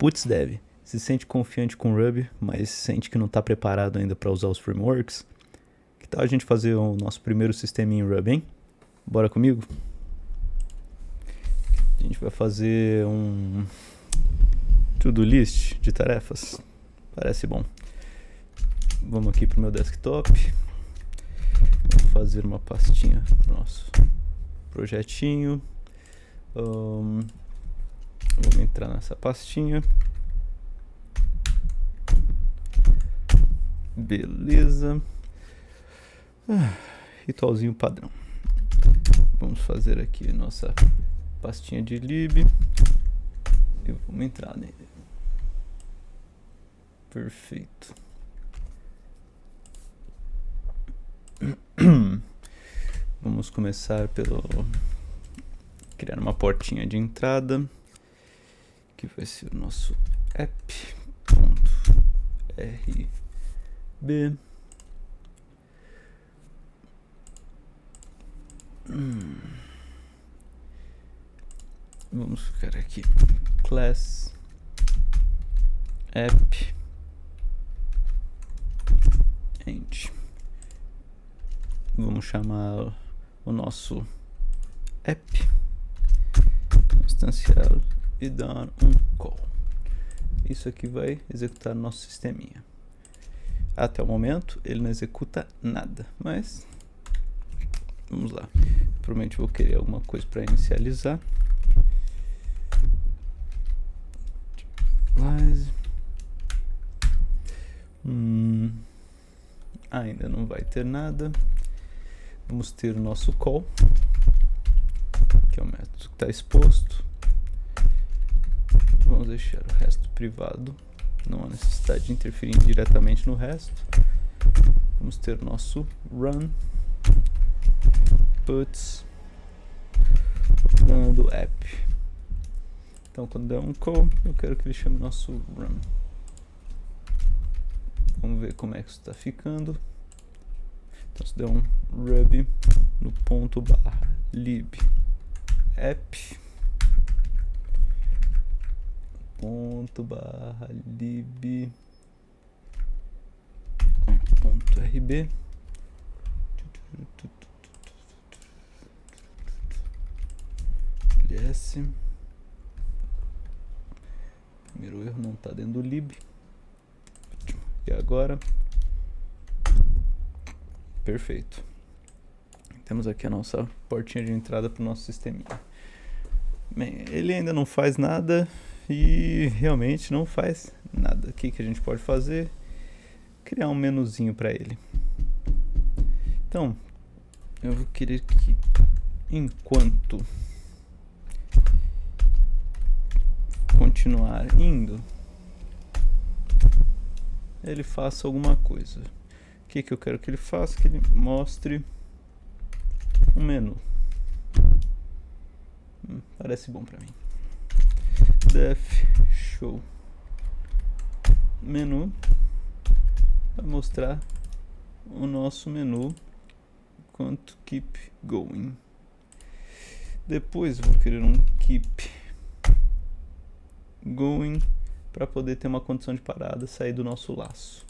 Putz, Dev, se sente confiante com Ruby, mas sente que não está preparado ainda para usar os frameworks? Que tal a gente fazer o nosso primeiro sistema em Ruby, hein? Bora comigo? A gente vai fazer um to-do list de tarefas. Parece bom. Vamos aqui para o meu desktop. Vamos fazer uma pastinha para o nosso projetinho. Vamos entrar nessa pastinha. Beleza. Ritualzinho padrão. Vamos fazer aqui nossa pastinha de lib e vamos entrar nele. Perfeito. Vamos começar pelo criar uma portinha de entrada que vai ser o nosso app.rb. Vamos ficar aqui class app end. Vamos chamar o nosso app instanciar e dar um call. Isso aqui vai executar nosso sisteminha. Até o momento ele não executa nada, mas vamos lá. Provavelmente vou querer alguma coisa para inicializar. Ainda não vai ter nada. Vamos ter o nosso call, que é o método que está exposto. Vamos deixar o resto privado, não há necessidade de interferir diretamente no resto. Vamos ter o nosso run puts run do app. Então quando der um call, eu quero que ele chame nosso run. Vamos ver como é que isso está ficando. Então se der um ruby no ponto barra lib app ponto barra lib ponto rb ls. Primeiro erro, não está dentro do lib. E agora? Perfeito. Temos aqui a nossa portinha de entrada para o nosso sisteminha. Bem, ele ainda não faz nada e realmente não faz nada. O que a gente pode fazer? Criar um menuzinho para ele. Então, eu vou querer que enquanto continuar indo, ele faça alguma coisa. O que eu quero que ele faça? Que ele mostre um menu. Parece bom para mim. Def show menu vai mostrar o nosso menu enquanto keep going. Depois eu vou querer um keep going para poder ter uma condição de parada, sair do nosso laço.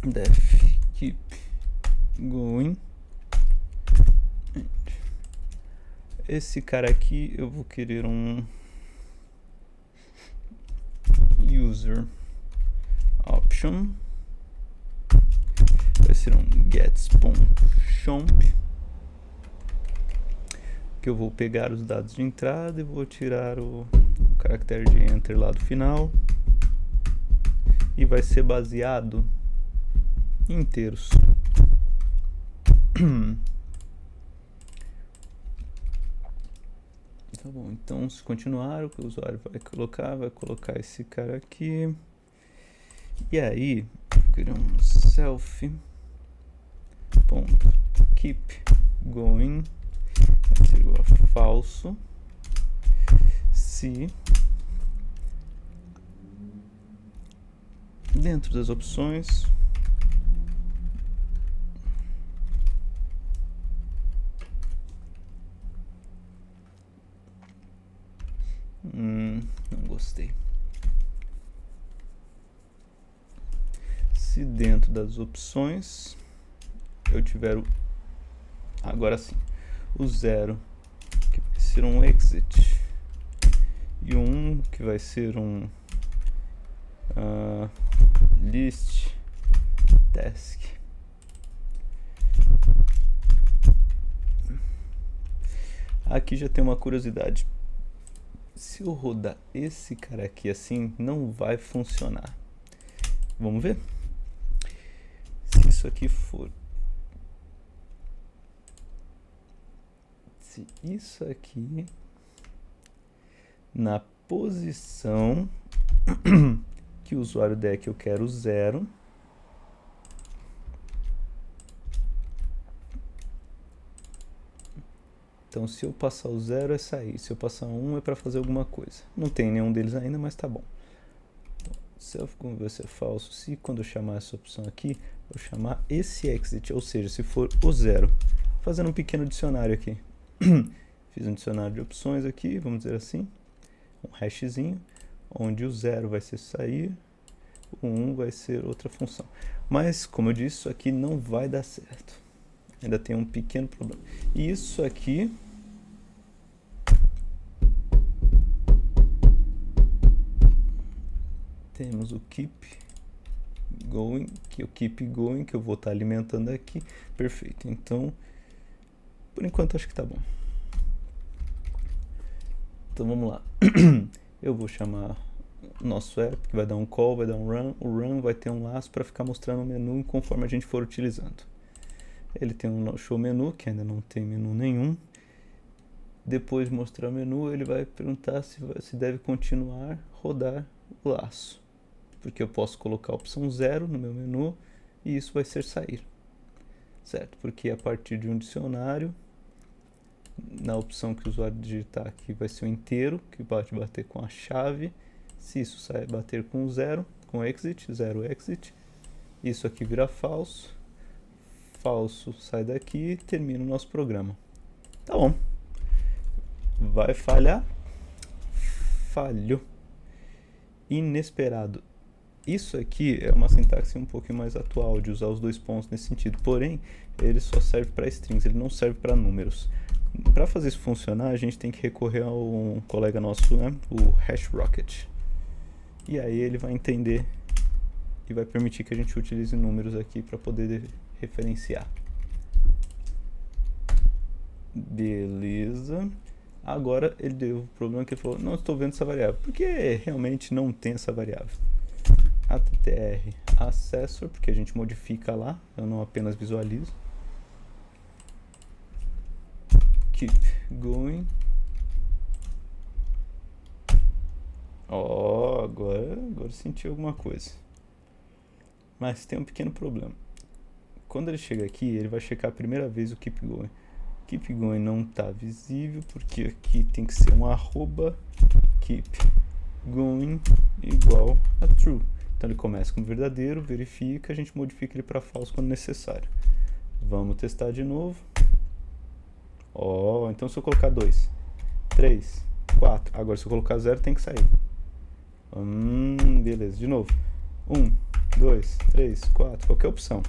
Def keep going. Esse cara aqui eu vou querer um user option. Vai ser um gets.chomp, que eu vou pegar os dados de entrada e vou tirar o caractere de enter lá do final, e vai ser baseado em inteiros. Tá bom, então se continuar, o que o usuário vai colocar esse cara aqui, e aí eu queria um self.keep going vai ser igual a falso se dentro das opções Não gostei. Se dentro das opções eu tiver agora sim, o 0 que vai ser um exit e o 1 que vai ser um list task. Aqui já tem uma curiosidade. Se eu rodar esse cara aqui assim, não vai funcionar. Vamos ver? Se isso aqui for... Se isso aqui na posição que o usuário der que eu quero 0, então se eu passar o 0 é sair, se eu passar 1 é para fazer alguma coisa. Não tem nenhum deles ainda, mas tá bom. Self converse é falso se quando eu chamar essa opção aqui, eu chamar esse exit, ou seja, se for o 0. Fazendo um pequeno dicionário aqui. Fiz um dicionário de opções aqui, vamos dizer assim, um hashzinho, onde o 0 vai ser sair, o 1 vai ser outra função. Mas, como eu disse, isso aqui não vai dar certo. Ainda tem um pequeno problema. E isso aqui... temos o keep going, que é o keep going, que eu vou estar alimentando aqui. Perfeito. Então, por enquanto acho que tá bom. Então vamos lá. Eu vou chamar nosso app, que vai dar um call, vai dar um run. O run vai ter um laço para ficar mostrando o menu conforme a gente for utilizando. Ele tem um show menu, que ainda não tem menu nenhum. Depois de mostrar o menu, ele vai perguntar se deve continuar rodar o laço. Porque eu posso colocar a opção 0 no meu menu e isso vai ser sair. Certo? Porque a partir de um dicionário, na opção que o usuário digitar aqui vai ser o inteiro, que pode bater com a chave. Se isso sai, bater com 0, com exit, 0 exit, isso aqui vira falso. Falso sai daqui e termina o nosso programa. Tá bom. Vai falhar? Falhou. Inesperado. Isso aqui é uma sintaxe um pouquinho mais atual, de usar os dois pontos nesse sentido. Porém, ele só serve para strings, ele não serve para números. Para fazer isso funcionar, a gente tem que recorrer a um colega nosso, né? O HashRocket. E aí ele vai entender e vai permitir que a gente utilize números aqui para poder referenciar. Beleza. Agora ele deu o problema que ele falou, não estou vendo essa variável, porque realmente não tem essa variável. attr accessor, porque a gente modifica lá, eu não apenas visualizo. Keep going. Ó, agora senti alguma coisa. Mas tem um pequeno problema. Quando ele chega aqui, ele vai checar a primeira vez o keep going. Keep going não está visível, porque aqui tem que ser um arroba keep going igual a true. Então ele começa com verdadeiro, verifica, a gente modifica ele para falso quando necessário. Vamos testar de novo. Ó, então se eu colocar 2, 3, 4, agora se eu colocar 0 tem que sair. Beleza, de novo. 1, 2, 3, 4, qualquer opção.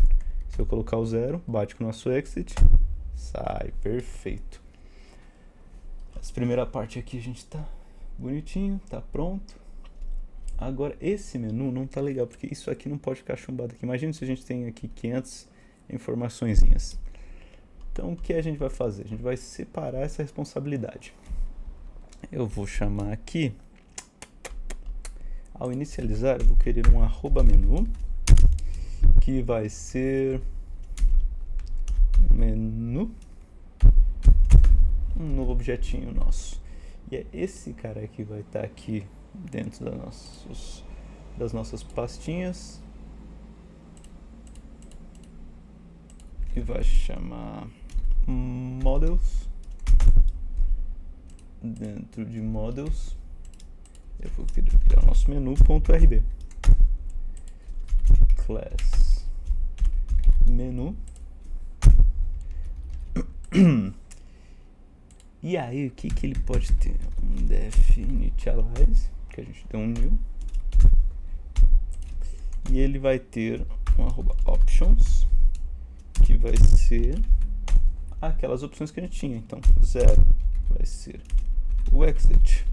Se eu colocar o 0, bate com o nosso exit, sai, perfeito. Essa primeira parte aqui a gente tá bonitinho, tá pronto. Agora esse menu não tá legal, porque isso aqui não pode ficar chumbado aqui. Imagina se a gente tem aqui 500 informaçõezinhas. Então o que a gente vai fazer? A gente vai separar essa responsabilidade. Eu vou chamar aqui, ao inicializar, eu vou querer um arroba menu, que vai ser menu, um novo objetinho nosso. E é esse cara que vai estar aqui dentro das nossas pastinhas. E vai chamar models. Dentro de models, eu vou criar o nosso menu.rb. Class menu. E aí, o que que ele pode ter? Um def initialize, que a gente deu um new. E ele vai ter um @options, que vai ser aquelas opções que a gente tinha. Então, 0 vai ser o exit.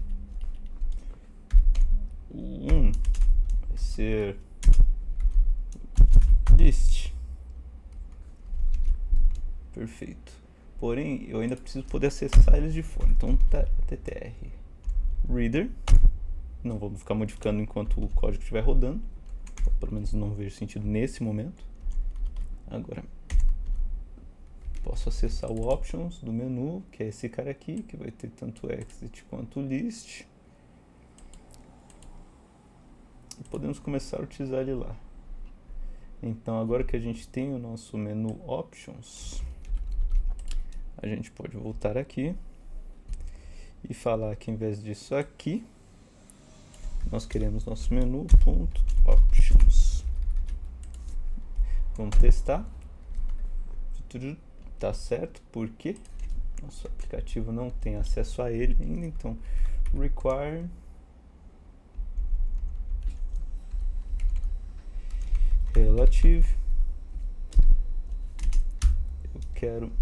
O 1 vai ser list. Perfeito. Porém, eu ainda preciso poder acessar eles de fora. Então, ttr reader. Não vamos ficar modificando enquanto o código estiver rodando. Pelo menos não vejo sentido nesse momento. Agora, posso acessar o options do menu, que é esse cara aqui, que vai ter tanto exit quanto list. E podemos começar a utilizar ele lá. Então, agora que a gente tem o nosso menu options, a gente pode voltar aqui e falar que, em vez disso aqui, nós queremos nosso menu.options. Vamos testar. Tá certo, porque nosso aplicativo não tem acesso a ele ainda, então require relative. Eu quero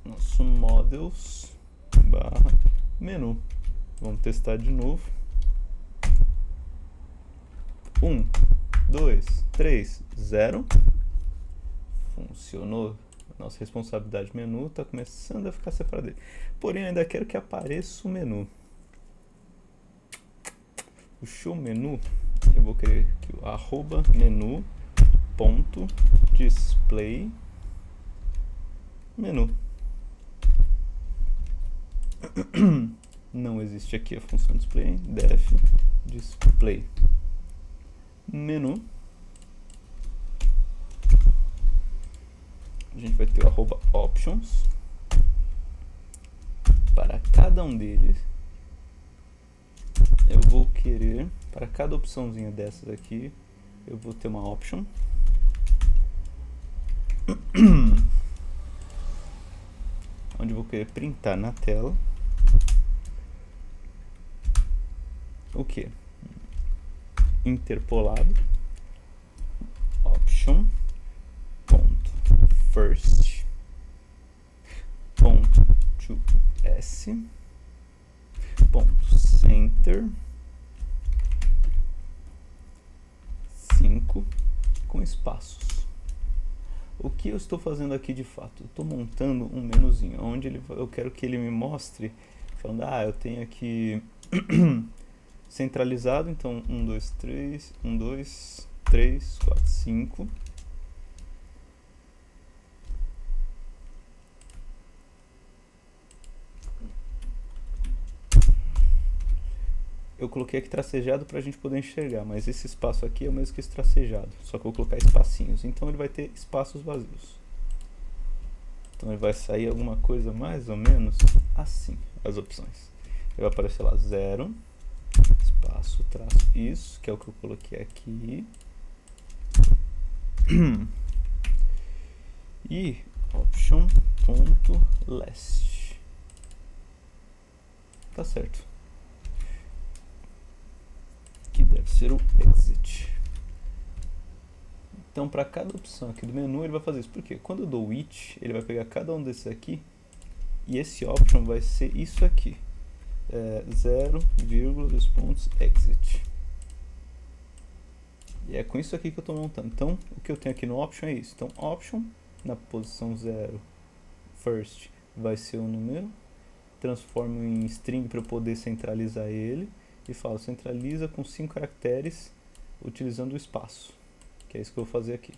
nosso models barra menu. Vamos testar de novo. 1, 2, 3, 0. Funcionou. Nossa responsabilidade menu está começando a ficar separada dele. Porém, eu ainda quero que apareça o menu. O show menu, eu vou querer que o @menu.display menu. Não existe aqui a função display. Def display menu. A gente vai ter o @options. Para cada um deles, eu vou querer, para cada opçãozinha dessas aqui, eu vou ter uma option. Onde eu vou querer printar na tela o que? Interpolado option first to s center 5 com espaços. O que eu estou fazendo aqui de fato? Eu estou montando um menuzinho onde eu quero que ele me mostre, falando, eu tenho aqui centralizado, então 1, 2, 3, 1, 2, 3, 4, 5. Eu coloquei aqui tracejado para a gente poder enxergar, mas esse espaço aqui é o mesmo que esse tracejado, só que eu vou colocar espacinhos, então ele vai ter espaços vazios. Então ele vai sair alguma coisa mais ou menos assim, as opções. Ele vai aparecer lá 0, espaço, traço, isso, que é o que eu coloquei aqui. E option.last. Tá certo. Que deve ser o exit. Então, para cada opção aqui do menu, ele vai fazer isso. Por quê? Quando eu dou it, ele vai pegar cada um desses aqui, e esse option vai ser isso aqui. 0, dois pontos, exit. E é com isso aqui que eu estou montando. Então, o que eu tenho aqui no option é isso. Então, option, na posição 0, first, vai ser o número. Transformo em string para eu poder centralizar ele. E falo, centraliza com 5 caracteres utilizando o espaço, que é isso que eu vou fazer aqui.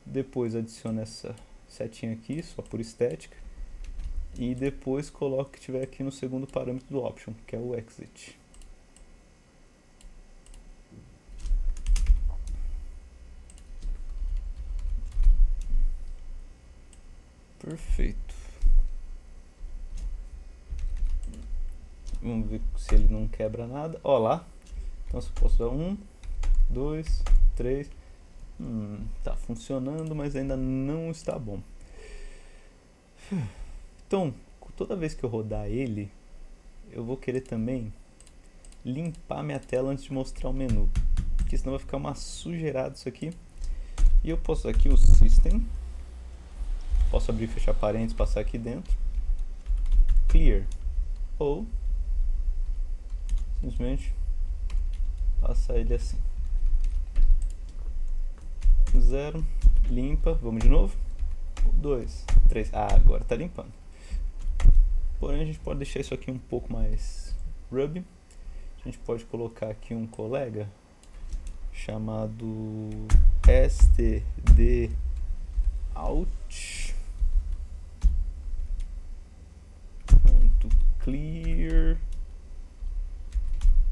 Depois adiciono essa setinha aqui, só por estética, e depois coloco o que tiver aqui no segundo parâmetro do option, que é o exit. Perfeito. Vamos ver se ele não quebra nada. Ó lá. Então se eu posso dar 1, 2, 3. Tá funcionando, mas ainda não está bom. Então, toda vez que eu rodar ele, eu vou querer também limpar minha tela antes de mostrar o menu, porque senão vai ficar uma sujeirada isso aqui. E eu posso aqui o System, posso abrir e fechar parênteses, passar aqui dentro, Clear, ou simplesmente passar ele assim, 0, limpa, vamos de novo, 2, 3, agora tá limpando. Porém a gente pode deixar isso aqui um pouco mais rub. A gente pode colocar aqui um colega chamado stdout.clear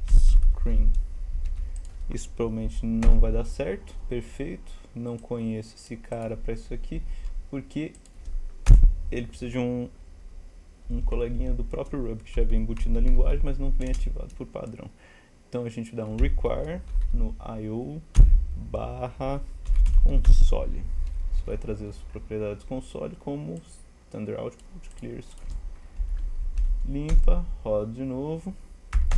screen. Isso provavelmente não vai dar certo, perfeito. Não conheço esse cara para isso aqui, porque ele precisa de um coleguinha do próprio Ruby que já vem embutido na linguagem, mas não vem ativado por padrão. Então a gente dá um require no io/console. Isso vai trazer as propriedades console como standard output clear screen. Limpa, roda de novo.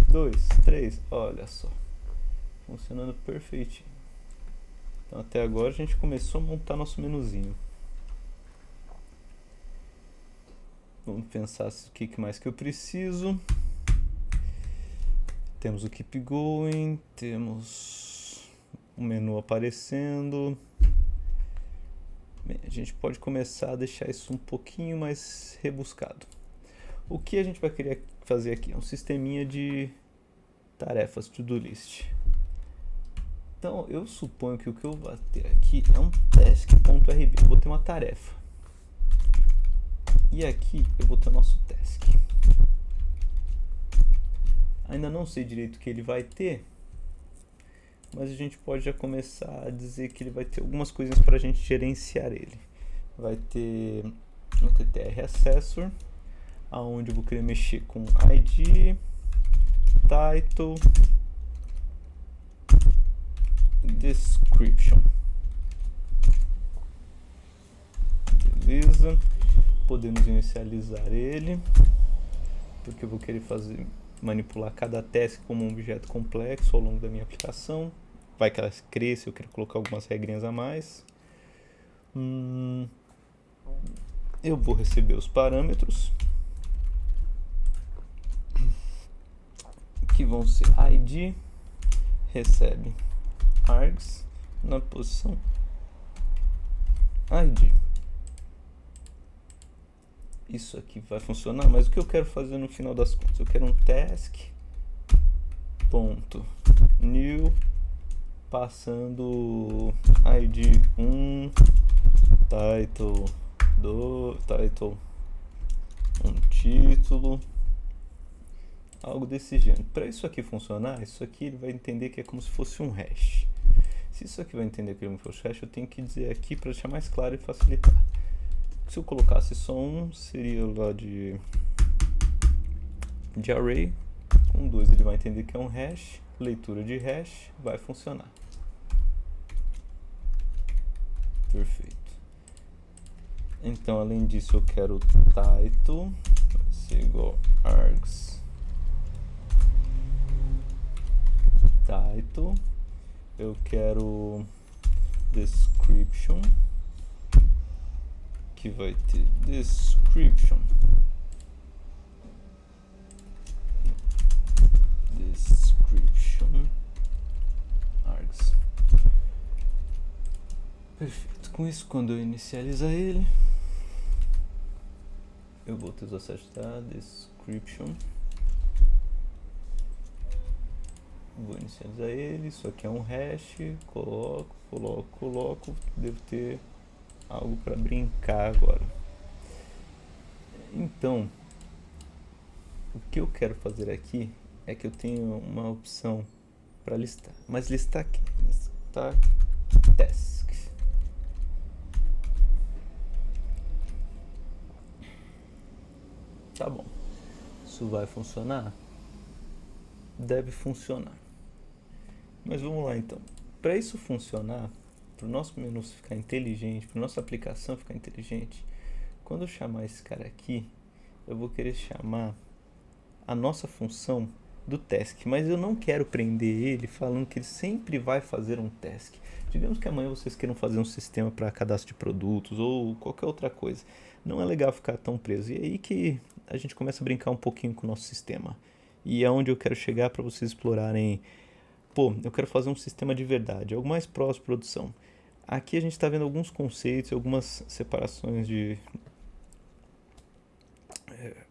2, 3, olha só, funcionando perfeitinho. Então até agora a gente começou a montar nosso menuzinho. Vamos pensar o que mais que eu preciso. Temos o Keep Going, temos o menu aparecendo. Bem, a gente pode começar a deixar isso um pouquinho mais rebuscado. O que a gente vai querer fazer aqui é um sisteminha de tarefas, to-do list. Então eu suponho que o que eu vou ter aqui é um task.rb. Eu vou ter uma tarefa. E aqui eu vou ter o nosso task. Ainda não sei direito o que ele vai ter, mas a gente pode já começar a dizer que ele vai ter algumas coisinhas para a gente gerenciar ele. Vai ter um TTR Accessor, aonde eu vou querer mexer com ID, Title, Description. Beleza. Podemos inicializar ele, porque eu vou querer manipular cada task como um objeto complexo ao longo da minha aplicação. Vai que ela cresça, eu quero colocar algumas regrinhas a mais. Eu vou receber os parâmetros, que vão ser ID, recebe args na posição ID. Isso aqui vai funcionar, mas o que eu quero fazer no final das contas? Eu quero um task.new passando ID 1, title um título, algo desse gênero. Para isso aqui funcionar, isso aqui ele vai entender que é como se fosse um hash. Se isso aqui vai entender que é como se fosse um hash, eu tenho que dizer aqui para deixar mais claro e facilitar. Se eu colocasse só um, seria lá de array. Com 2 ele vai entender que é um hash. Leitura de hash vai funcionar. Perfeito. Então, além disso, eu quero o title vai ser igual args title. Eu quero description, que vai ter description args. Perfeito. Com isso, quando eu inicializar ele, eu vou ter os acessos da description. Vou inicializar ele. Isso aqui é um hash. Coloco. Devo ter algo para brincar agora. Então, o que eu quero fazer aqui é que eu tenho uma opção para listar. Mas listar aqui? Listar task. Tá bom. Isso vai funcionar? Deve funcionar. Mas vamos lá então. Para isso funcionar, para o nosso menu ficar inteligente, para a nossa aplicação ficar inteligente, quando eu chamar esse cara aqui, eu vou querer chamar a nossa função do task, mas eu não quero prender ele falando que ele sempre vai fazer um task. Digamos que amanhã vocês queiram fazer um sistema para cadastro de produtos ou qualquer outra coisa. Não é legal ficar tão preso. E é aí que a gente começa a brincar um pouquinho com o nosso sistema. E é onde eu quero chegar para vocês explorarem. Pô, eu quero fazer um sistema de verdade, algo mais próximo de produção. Aqui a gente está vendo alguns conceitos, algumas separações de...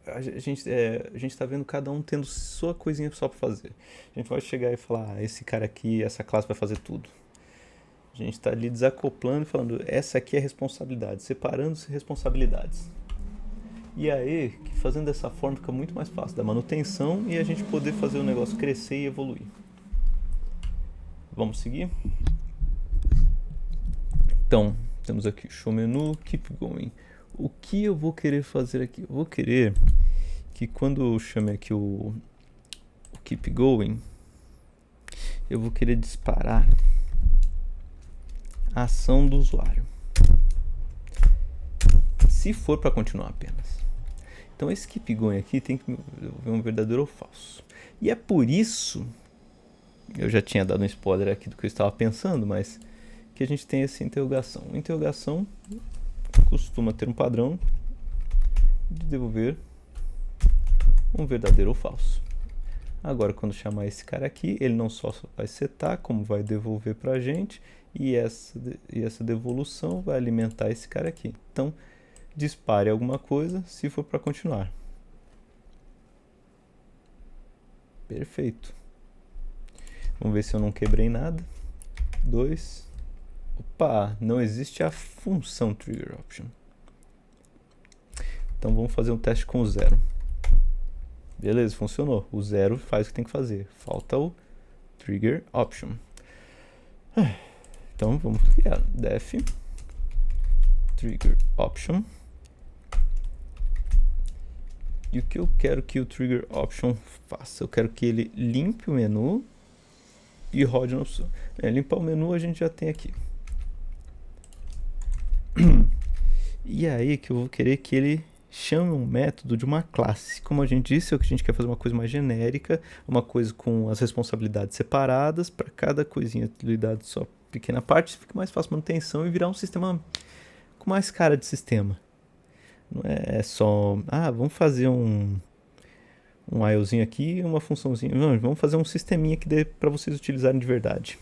A gente está vendo cada um tendo sua coisinha só para fazer. A gente vai chegar e falar, esse cara aqui, essa classe vai fazer tudo. A gente está ali desacoplando e falando, essa aqui é responsabilidade, separando-se responsabilidades. E aí, fazendo dessa forma fica muito mais fácil da manutenção e a gente poder fazer o negócio crescer e evoluir. Vamos seguir? Então, temos aqui show menu, keep going. O que eu vou querer fazer aqui? Eu vou querer que quando eu chame aqui o keep going, eu vou querer disparar a ação do usuário. Se for para continuar apenas. Então esse keep going aqui tem que ver um verdadeiro ou falso. E é por isso, eu já tinha dado um spoiler aqui do que eu estava pensando, mas que a gente tem essa interrogação. A interrogação costuma ter um padrão de devolver um verdadeiro ou falso. Agora, quando chamar esse cara aqui, ele não só vai setar, como vai devolver para a gente, e essa devolução vai alimentar esse cara aqui. Então, dispare alguma coisa se for para continuar. Perfeito. Vamos ver se eu não quebrei nada. 2. Opa, não existe a função trigger option. Então vamos fazer um teste com o 0. Beleza, funcionou. O 0 faz o que tem que fazer. Falta o trigger option. Então vamos criar def trigger option. E o que eu quero que o trigger option faça? Eu quero que ele limpe o menu e rode no... limpar o menu a gente já tem aqui. E aí que eu vou querer que ele chame um método de uma classe. Como a gente disse, a gente quer fazer uma coisa mais genérica, uma coisa com as responsabilidades separadas, para cada coisinha lidar só pequena parte, fica mais fácil manutenção e virar um sistema com mais cara de sistema. Não é só, vamos fazer um IOzinho aqui, uma funçãozinha. Não, vamos fazer um sisteminha que dê para vocês utilizarem de verdade.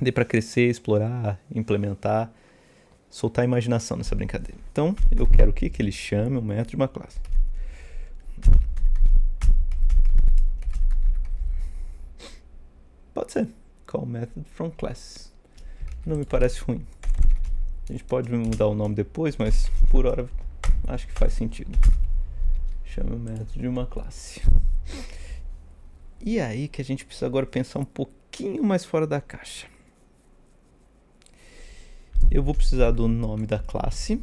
Dê para crescer, explorar, implementar, soltar a imaginação nessa brincadeira. Então, eu quero que ele chame um método de uma classe. Pode ser. Call method from class. Não me parece ruim. A gente pode mudar o nome depois, mas por hora acho que faz sentido. Chame o método de uma classe. E aí que a gente precisa agora pensar um pouquinho mais fora da caixa. Eu vou precisar do nome da classe.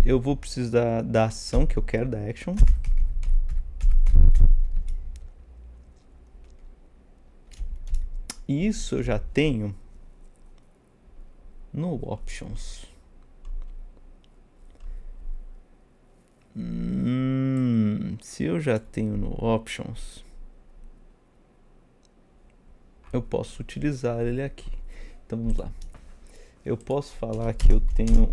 Eu vou precisar da ação que eu quero, da action. E isso eu já tenho no options. Se eu já tenho no options, eu posso utilizar ele aqui. Então vamos lá. Eu posso falar que eu tenho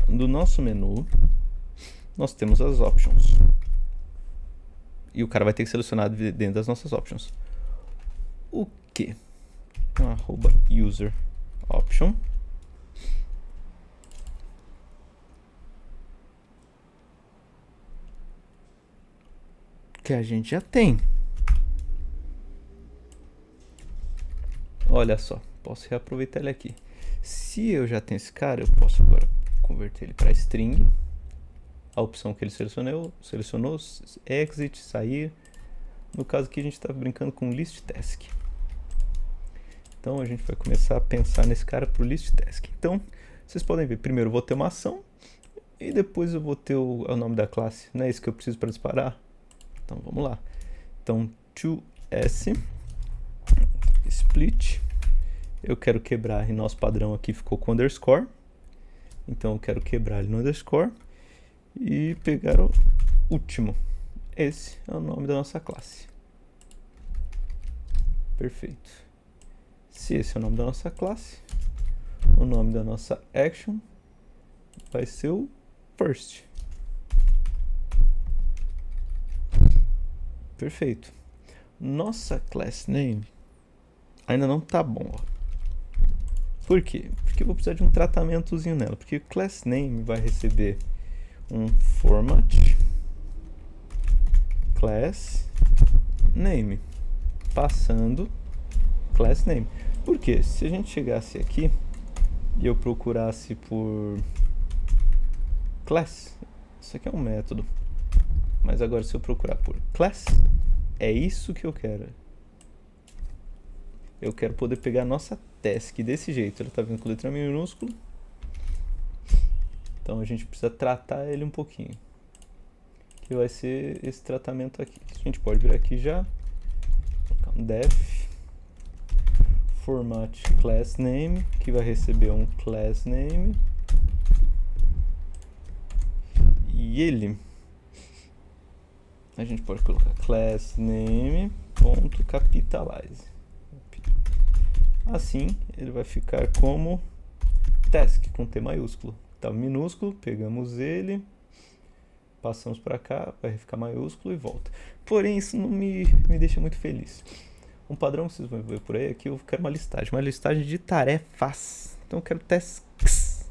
do nosso menu, nós temos as options. E o cara vai ter que selecionar dentro das nossas options. O que? @user option. Que a gente já tem. Olha só, posso reaproveitar ele aqui. Se eu já tenho esse cara, eu posso agora converter ele para string. A opção que ele selecionou, exit, sair. No caso aqui a gente está brincando com list task. Então a gente vai começar a pensar nesse cara para o list task. Então, vocês podem ver, primeiro eu vou ter uma ação e depois eu vou ter o nome da classe. Não é isso que eu preciso para disparar? Então vamos lá. Então, toS split. Eu quero quebrar e nosso padrão aqui ficou com underscore. Então eu quero quebrar ele no underscore. e pegar o último. Esse é o nome da nossa classe. Perfeito. Se esse é o nome da nossa classe, o nome da nossa action vai ser o first. Perfeito. Nossa class name ainda não tá bom, ó. Por quê? Porque eu vou precisar de um tratamentozinho nela. Porque o class name vai receber um format class name, passando class name. Por quê? Se a gente chegasse aqui e eu procurasse por class, isso aqui é um método, mas agora se eu procurar por class, é isso que eu quero. Eu quero poder pegar a nossa task desse jeito. Ela está vindo com letra minúscula, então a gente precisa tratar ele um pouquinho, que vai ser esse tratamento aqui. A gente pode vir aqui já, colocar um def format class name, que vai receber um class name, e ele a gente pode colocar class name.capitalize. Assim ele vai ficar como task com T maiúsculo. Estava minúsculo, pegamos ele, passamos para cá, vai ficar maiúsculo e volta. Porém, isso não me deixa muito feliz. Um padrão que vocês vão ver por aí é que eu quero uma listagem de tarefas. Então eu quero tasks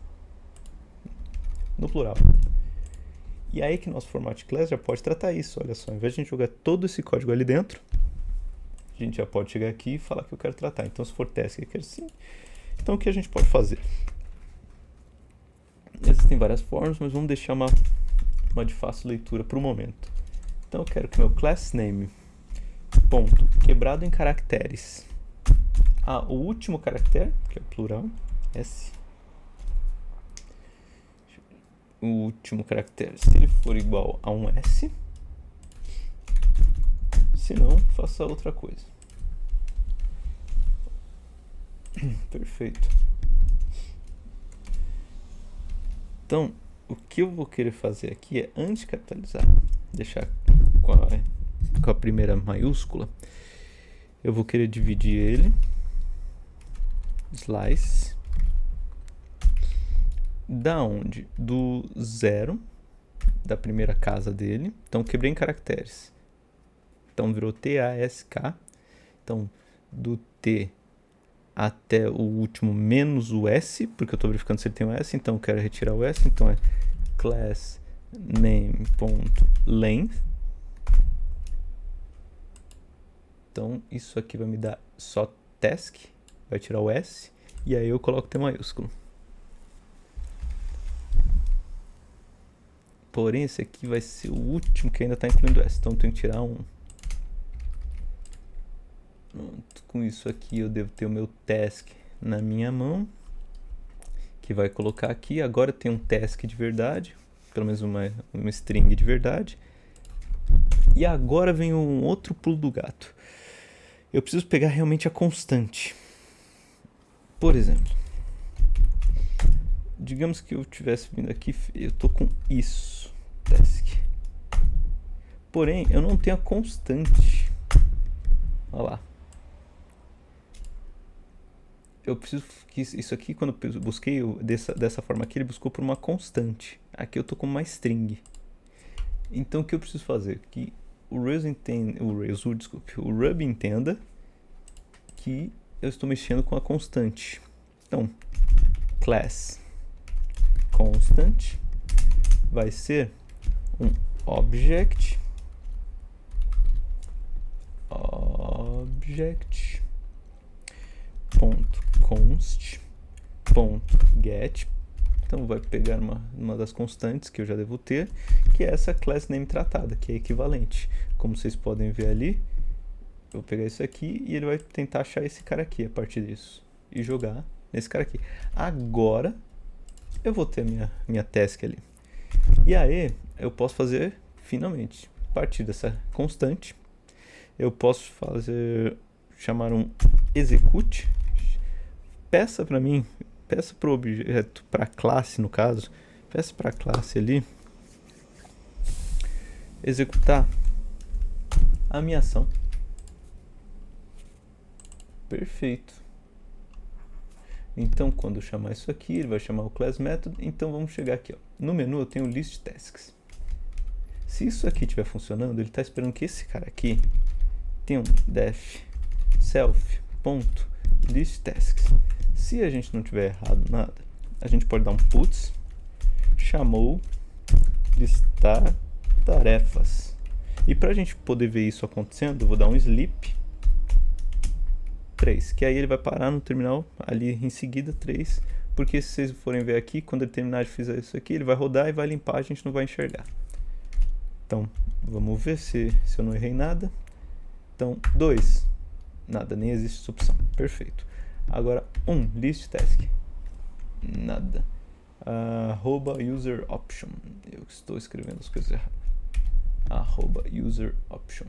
no plural. E aí que nosso format class já pode tratar isso. Olha só, ao invés de a gente jogar todo esse código ali dentro, a gente já pode chegar aqui e falar que eu quero tratar. Então se for task, eu quero sim. Então o que a gente pode fazer? Existem várias formas, mas vamos deixar uma de fácil leitura para o momento. Então eu quero que meu class name, ponto, quebrado em caracteres, o último caractere, que é o plural, S, o último caractere, se ele for igual a um S, se não, faça outra coisa. Perfeito. Então, o que eu vou querer fazer aqui é anticapitalizar, deixar com a primeira maiúscula. Eu vou querer dividir ele, slice, da onde? Do 0, da primeira casa dele. Então, quebrei em caracteres. Então, virou T-A-S-K. Então, do T até o último menos o S, porque eu estou verificando se ele tem um S, então eu quero retirar o S. Então, é class name.length. Então, isso aqui vai me dar só task, vai tirar o S, e aí eu coloco T maiúsculo. Porém, esse aqui vai ser o último que ainda está incluindo S, então eu tenho que tirar um. Pronto, com isso aqui eu devo ter o meu task na minha mão, que vai colocar aqui. Agora tem um task de verdade, pelo menos uma string de verdade. E agora vem um outro pulo do gato. Eu preciso pegar realmente a constante. Por exemplo, digamos que eu tivesse vindo aqui, eu tô com isso, task. Porém, eu não tenho a constante. Olha lá. Eu preciso que isso aqui, quando eu busquei dessa forma aqui, ele buscou por uma constante. Aqui eu tô com uma string. Então o que eu preciso fazer? Que o Ruby entenda que eu estou mexendo com a constante. Então, class constant vai ser um object .const.get. Então vai pegar uma das constantes que eu já devo ter, que é essa class name tratada, que é equivalente. Como vocês podem ver ali, eu vou pegar isso aqui e ele vai tentar achar esse cara aqui a partir disso e jogar nesse cara aqui. Agora eu vou ter minha task ali. E aí eu posso fazer, finalmente, a partir dessa constante, eu posso chamar um execute. Peça para o objeto, para a classe no caso, peça para a classe ali executar a minha ação. Perfeito. Então, quando eu chamar isso aqui, ele vai chamar o class method. Então, vamos chegar aqui, ó. No menu eu tenho list tasks. Se isso aqui estiver funcionando, ele está esperando que esse cara aqui tenha um def self.listTasks. Se a gente não tiver errado nada, a gente pode dar um puts, chamou listar tarefas. E para a gente poder ver isso acontecendo, eu vou dar um sleep 3, que aí ele vai parar no terminal ali em seguida 3, porque se vocês forem ver aqui, quando ele terminar de fazer isso aqui, ele vai rodar e vai limpar, a gente não vai enxergar. Então, vamos ver se eu não errei nada. Então, 2, nada, nem existe essa opção. Perfeito. Agora, list task, nada. @user option. Eu estou escrevendo as coisas erradas. @user option.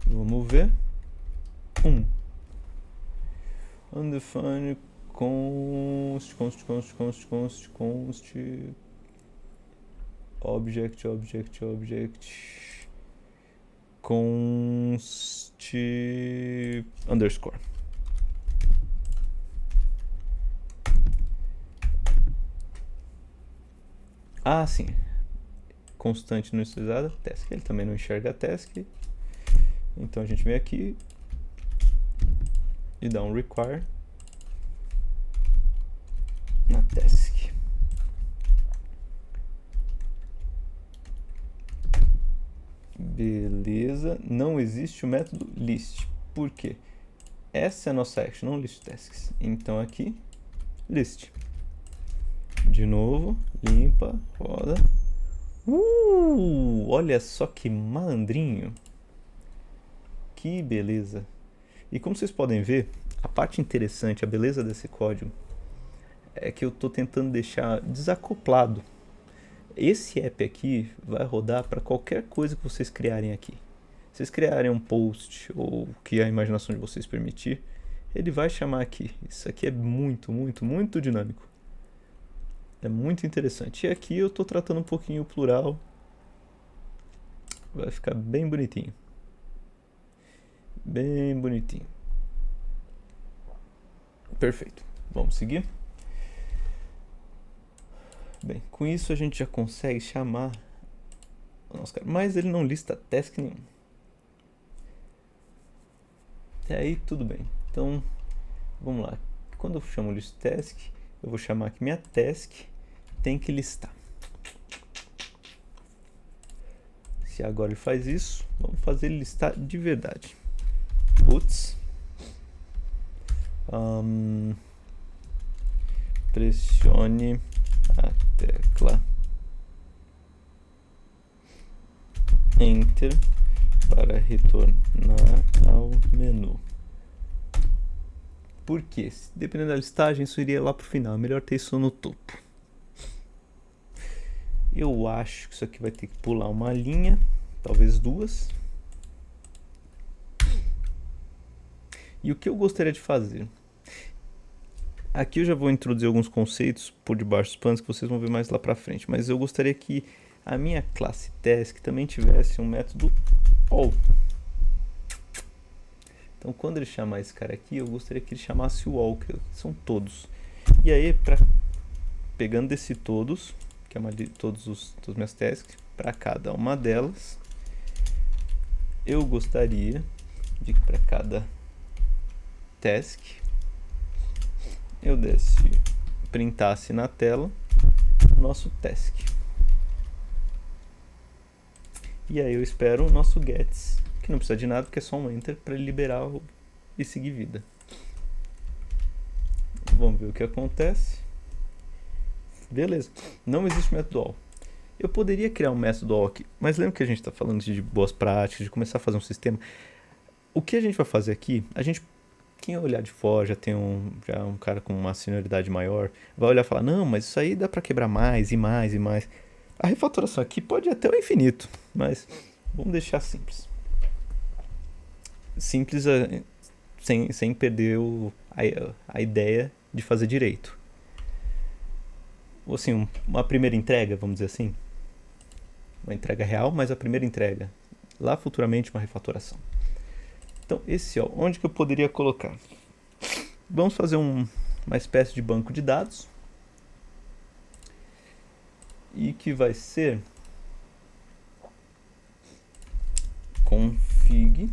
Vamos ver. Undefined const object const underscore. Ah, sim. Constante não utilizada, task. Ele também não enxerga a task. Então a gente vem aqui e dá um require na task. Beleza, não existe o método list. Por quê? Essa é a nossa action, não list tasks. Então aqui, list. De novo, limpa, roda. Olha só que malandrinho. Que beleza. E como vocês podem ver, a parte interessante, a beleza desse código, é que eu estou tentando deixar desacoplado. Esse app aqui vai rodar para qualquer coisa que vocês criarem aqui. Se vocês criarem um post ou o que a imaginação de vocês permitir, ele vai chamar aqui. Isso aqui é muito, muito, muito dinâmico. É muito interessante. E aqui eu estou tratando um pouquinho o plural. Vai ficar bem bonitinho. Bem bonitinho. Perfeito. Vamos seguir. Bem, com isso a gente já consegue chamar o nosso cara, mas ele não lista task nenhum. Até aí tudo bem. Então, vamos lá. Quando eu chamo list task, eu vou chamar que minha task tem que listar. Se agora ele faz isso, vamos fazer ele listar de verdade. Puts. Pressione a tecla Enter para retornar ao menu. Por quê? Dependendo da listagem, isso iria lá para o final. É melhor ter isso no topo. Eu acho que isso aqui vai ter que pular uma linha, talvez duas. E o que eu gostaria de fazer? Aqui eu já vou introduzir alguns conceitos por debaixo dos panos que vocês vão ver mais lá pra frente, mas eu gostaria que a minha classe task também tivesse um método all. Então quando ele chamar esse cara aqui, eu gostaria que ele chamasse o all, que são todos. E aí, pegando desse todos, que é todas as minhas tasks, para cada uma delas, eu gostaria de que para cada task eu printasse na tela o nosso task. E aí eu espero o nosso gets, que não precisa de nada, porque é só um enter para ele liberar e seguir vida. Vamos ver o que acontece. Beleza, não existe método all. Eu poderia criar um método all aqui, mas lembra que a gente está falando de boas práticas, de começar a fazer um sistema. O que a gente vai fazer aqui, quem olhar de fora, já um cara com uma senioridade maior, vai olhar e falar, não, mas isso aí dá para quebrar mais e mais e mais. A refatoração aqui pode ir até o infinito, mas vamos deixar simples. Simples sem perder a ideia de fazer direito. Assim, uma primeira entrega, vamos dizer assim. uma entrega real, mas a primeira entrega. Lá futuramente uma refatoração. Então esse, ó, onde que eu poderia colocar? Vamos fazer uma espécie de banco de dados. E que vai ser config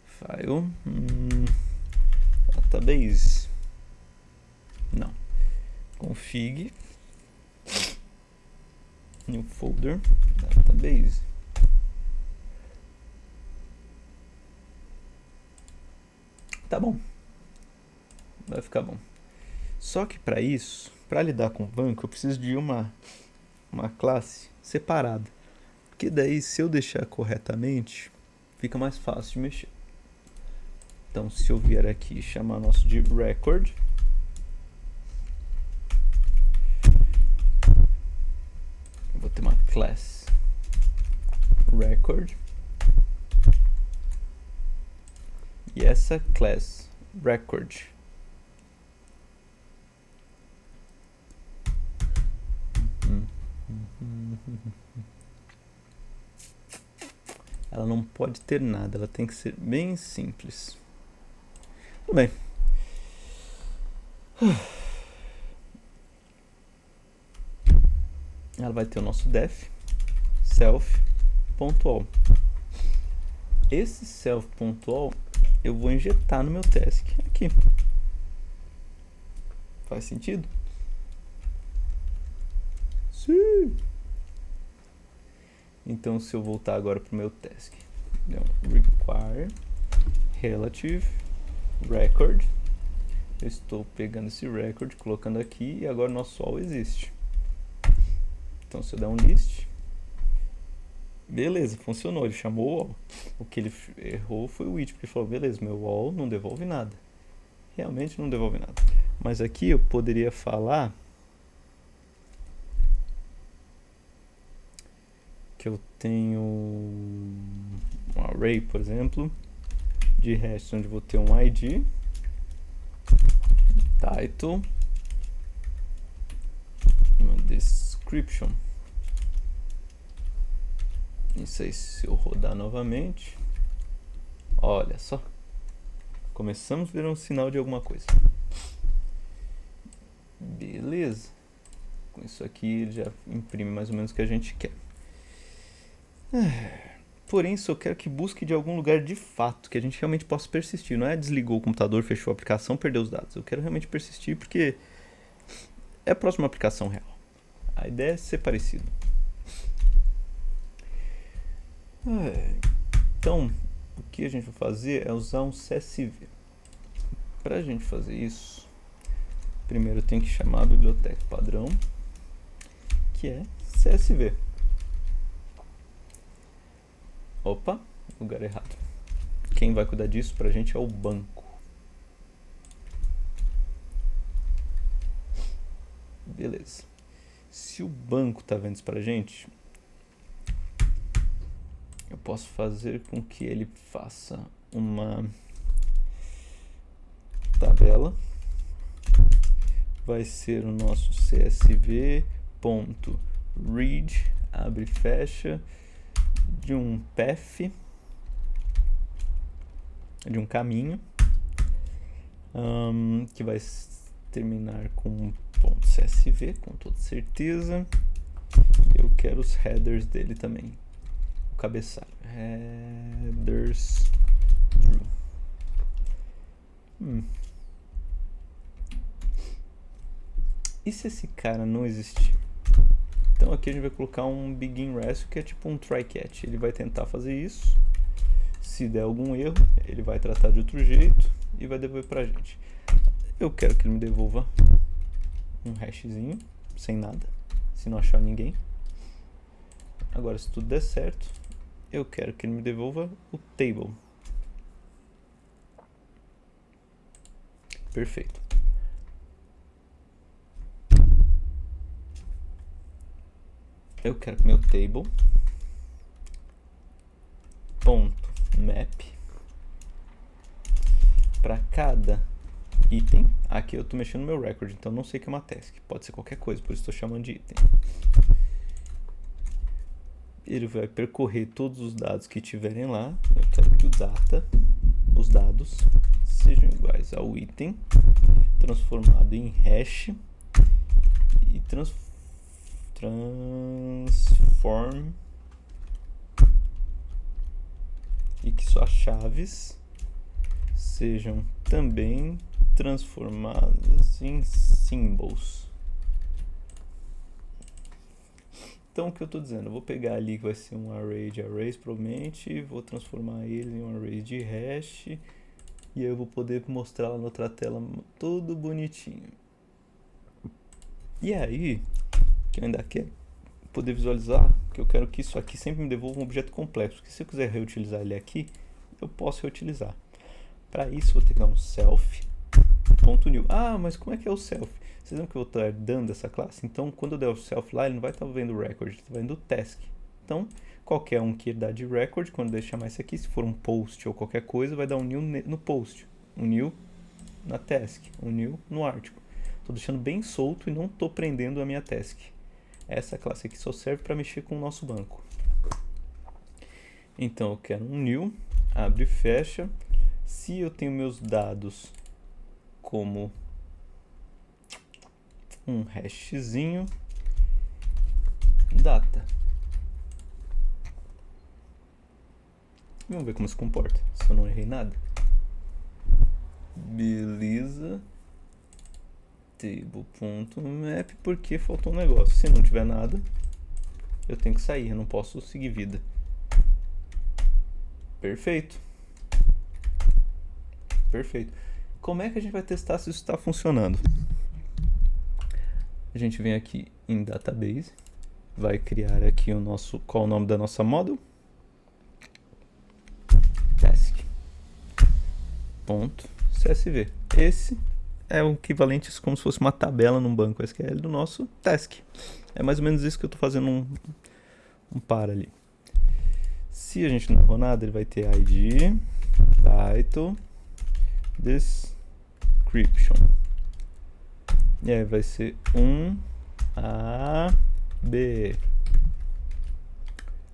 file database. Não. Config new folder database. Tá bom. Vai ficar bom. Só que para isso, para lidar com o banco, eu preciso de uma classe separada. Porque daí, se eu deixar corretamente, fica mais fácil de mexer. Então, se eu vier aqui e chamar nosso de record, eu vou ter uma class record. E essa class record ela não pode ter nada, ela tem que ser bem simples. Tudo bem. Ela vai ter o nosso def self.all. Esse self.all eu vou injetar no meu task aqui. Faz sentido? Sim. Então, se eu voltar agora para o meu task, então, require relative record, eu estou pegando esse record, colocando aqui, e agora nosso all existe. Então, se eu der um list, beleza, funcionou, ele chamou o all. O que ele errou foi o it, porque ele falou, beleza, meu all não devolve nada. Realmente não devolve nada. Mas aqui eu poderia falar que eu tenho um array, por exemplo, de hash, onde vou ter um id, title, uma description. Isso aí, se eu rodar novamente, olha só, começamos a ver um sinal de alguma coisa. Beleza, com isso aqui ele já imprime mais ou menos o que a gente quer. Porém, só quero que busque de algum lugar de fato, que a gente realmente possa persistir. Não é desligou o computador, fechou a aplicação, perdeu os dados. Eu quero realmente persistir porque é a próxima aplicação real. A ideia é ser parecido. Então, o que a gente vai fazer é usar um CSV. Para a gente fazer isso, primeiro eu tenho que chamar a biblioteca padrão, que é CSV. Opa, lugar errado. Quem vai cuidar disso pra gente é o banco. Beleza. Se o banco tá vendo isso pra gente, eu posso fazer com que ele faça uma tabela. Vai ser o nosso csv.read, abre e fecha, de um path, de um caminho, que vai terminar com .csv, com toda certeza. Eu quero os headers dele também, o cabeçalho, headers true. E se esse cara não existir? Então aqui a gente vai colocar um begin rescue, que é tipo um try catch. Ele vai tentar fazer isso. Se der algum erro, ele vai tratar de outro jeito e vai devolver pra gente. Eu quero que ele me devolva um hashzinho, sem nada, se não achar ninguém. Agora, se tudo der certo, eu quero que ele me devolva o table. Perfeito. Eu quero que meu table .map para cada item. Aqui eu estou mexendo no meu record, então não sei o que é uma task. Pode ser qualquer coisa, por isso estou chamando de item. ele vai percorrer todos os dados que tiverem lá. Eu quero que os dados, sejam iguais ao item, transformado em hash, e transform, e que suas chaves sejam também transformadas em symbols. Então, o que eu estou dizendo? Eu vou pegar ali que vai ser um array de arrays, provavelmente, vou transformar ele em um array de hash, e aí eu vou poder mostrar lá na outra tela tudo bonitinho. E aí, que eu ainda quero poder visualizar, que eu quero que isso aqui sempre me devolva um objeto complexo, porque se eu quiser reutilizar ele aqui, eu posso reutilizar. Para isso, eu vou ter que dar um self.new. Ah, mas como é que é o self? Vocês lembram que eu vou estar dando essa classe? Então, quando eu der o self lá, ele não vai estar vendo o record, ele está vendo o task. Então, qualquer um que dá de record, quando eu chamar isso aqui, se for um post ou qualquer coisa, vai dar um new no post, um new na task, um new no article. Estou deixando bem solto e não estou prendendo a minha task. Essa classe aqui só serve para mexer com o nosso banco. Então, eu quero um new, abre e fecha. Se eu tenho meus dados como um hashzinho, data. Vamos ver como se comporta, se eu não errei nada. Beleza. Table.map, porque faltou um negócio. Se não tiver nada, eu tenho que sair, eu não posso seguir vida. Perfeito. Perfeito. Como é que a gente vai testar se isso está funcionando? A gente vem aqui em database, vai criar aqui o nosso, qual é o nome da nossa model? Task.csv. Esse é o equivalente como se fosse uma tabela num banco SQL do nosso task. É mais ou menos isso que eu estou fazendo um par ali. Se a gente não errou nada, ele vai ter ID, title, description. E aí vai ser A, B.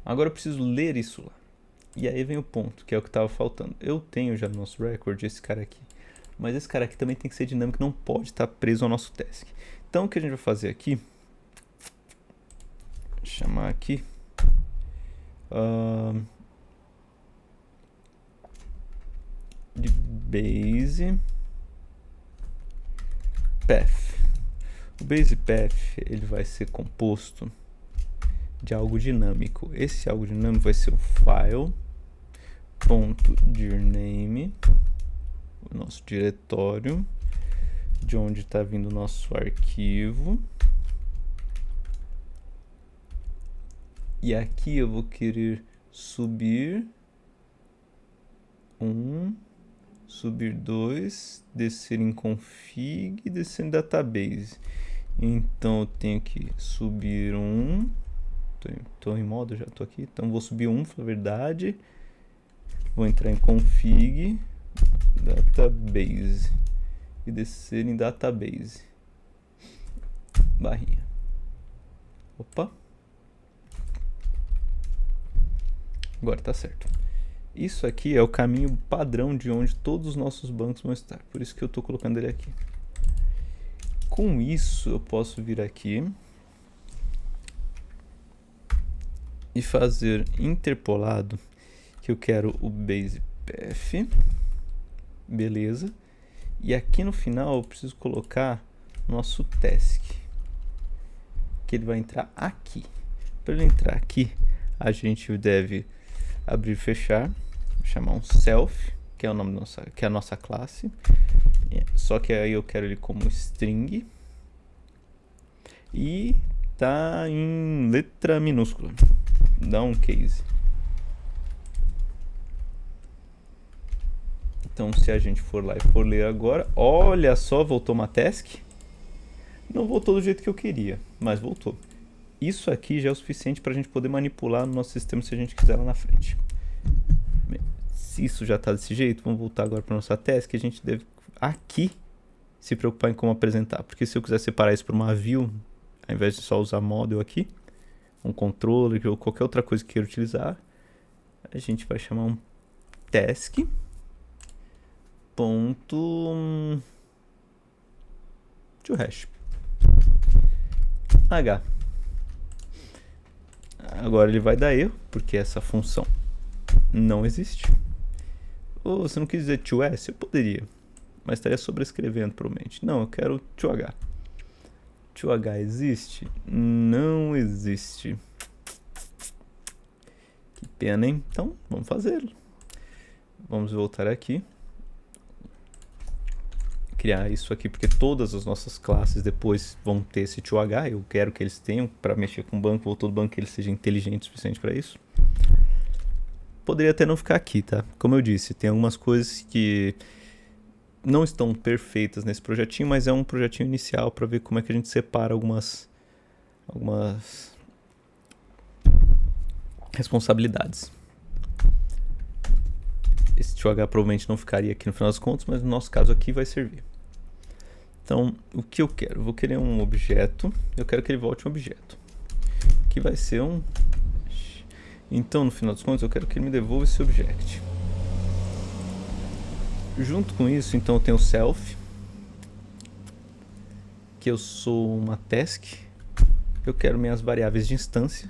Agora eu preciso ler isso lá. E aí vem o ponto, que é o que estava faltando. Eu tenho já no nosso record esse cara aqui. Mas esse cara aqui também tem que ser dinâmico, não pode estar preso ao nosso task. Então o que a gente vai fazer aqui, chamar aqui de base path. O base path ele vai ser composto de algo dinâmico. Esse algo dinâmico vai ser o file.dirname, o nosso diretório, de onde está vindo o nosso arquivo. E aqui eu vou querer subir 1, subir 2, descer em config e descer em database. Então eu tenho que subir 1. Estou em modo, já estou aqui. Então vou subir 1, na verdade. Vou entrar em config, database e descer em database. Barrinha. Opa. Agora tá certo. Isso aqui é o caminho padrão de onde todos os nossos bancos vão estar. Por isso que eu estou colocando ele aqui. Com isso, eu posso vir aqui e fazer interpolado, que eu quero o base path. Beleza. E aqui no final eu preciso colocar nosso task, que ele vai entrar aqui. Para ele entrar aqui, a gente deve abrir e fechar, chamar um self, que é o nome da nossa, que é a nossa classe. Só que aí eu quero ele como string e tá em letra minúscula. Dá um case. Então, se a gente for lá e for ler agora, olha só, voltou uma task. Não voltou do jeito que eu queria, mas voltou. Isso aqui já é o suficiente para a gente poder manipular no nosso sistema se a gente quiser lá na frente. Bem, se isso já está desse jeito, vamos voltar agora para nossa task. A gente deve aqui se preocupar em como apresentar, porque se eu quiser separar isso para uma view, ao invés de só usar model aqui, um controller ou qualquer outra coisa que queira utilizar, a gente vai chamar um task ponto toHash h. Agora ele vai dar erro porque essa função não existe. Ou você não quis dizer toS? Eu poderia, mas estaria sobrescrevendo provavelmente. Não, eu quero toH. toH existe? Não existe. Que pena, hein? Então, vamos fazê-lo. Vamos voltar aqui. Criar isso aqui, porque todas as nossas classes depois vão ter esse toH. Eu quero que eles tenham, para mexer com o banco, ou todo banco que ele seja inteligente o suficiente para isso. Poderia até não ficar aqui, tá? Como eu disse, tem algumas coisas que não estão perfeitas nesse projetinho, mas é um projetinho inicial para ver como é que a gente separa algumas responsabilidades. Esse toH provavelmente não ficaria aqui no final das contas, mas no nosso caso aqui vai servir. Então, o que eu quero? Eu vou querer um objeto, eu quero que ele volte um objeto, que vai ser um... Então, no final das contas, eu quero que ele me devolva esse object. Junto com isso, então, eu tenho o self, que eu sou uma task, eu quero minhas variáveis de instância,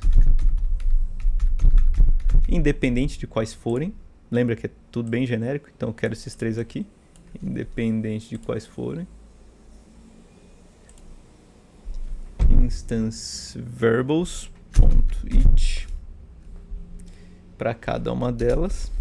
independente de quais forem. Lembra que é tudo bem genérico, então eu quero esses três aqui, independente de quais forem. Instance variables.each para cada uma delas.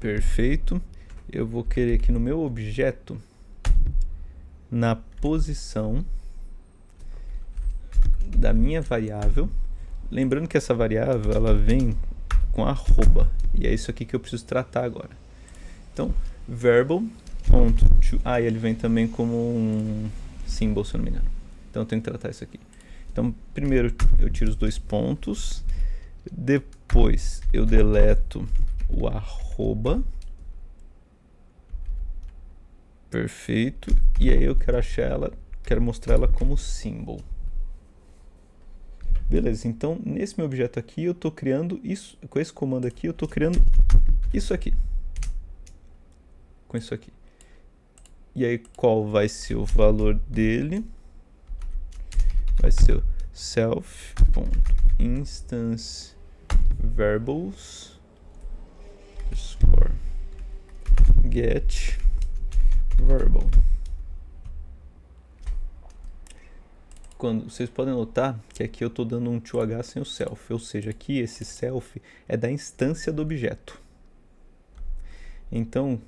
Perfeito. Eu vou querer que no meu objeto, na posição da minha variável, lembrando que essa variável ela vem com arroba, e é isso aqui que eu preciso tratar agora. Então, variable.to, ele vem também como um symbol, se eu não me engano. Então eu tenho que tratar isso aqui. Então, primeiro eu tiro os dois pontos, depois eu deleto o arroba. Perfeito. E aí eu quero achar ela, quero mostrar ela como symbol. Beleza, então nesse meu objeto aqui eu estou criando isso, com esse comando aqui eu estou criando isso aqui. Com isso aqui. E aí qual vai ser o valor dele? Vai ser o self.instance variables get variable. Quando vocês podem notar que aqui eu estou dando um toH sem o self, ou seja, aqui esse self é da instância do objeto. Então,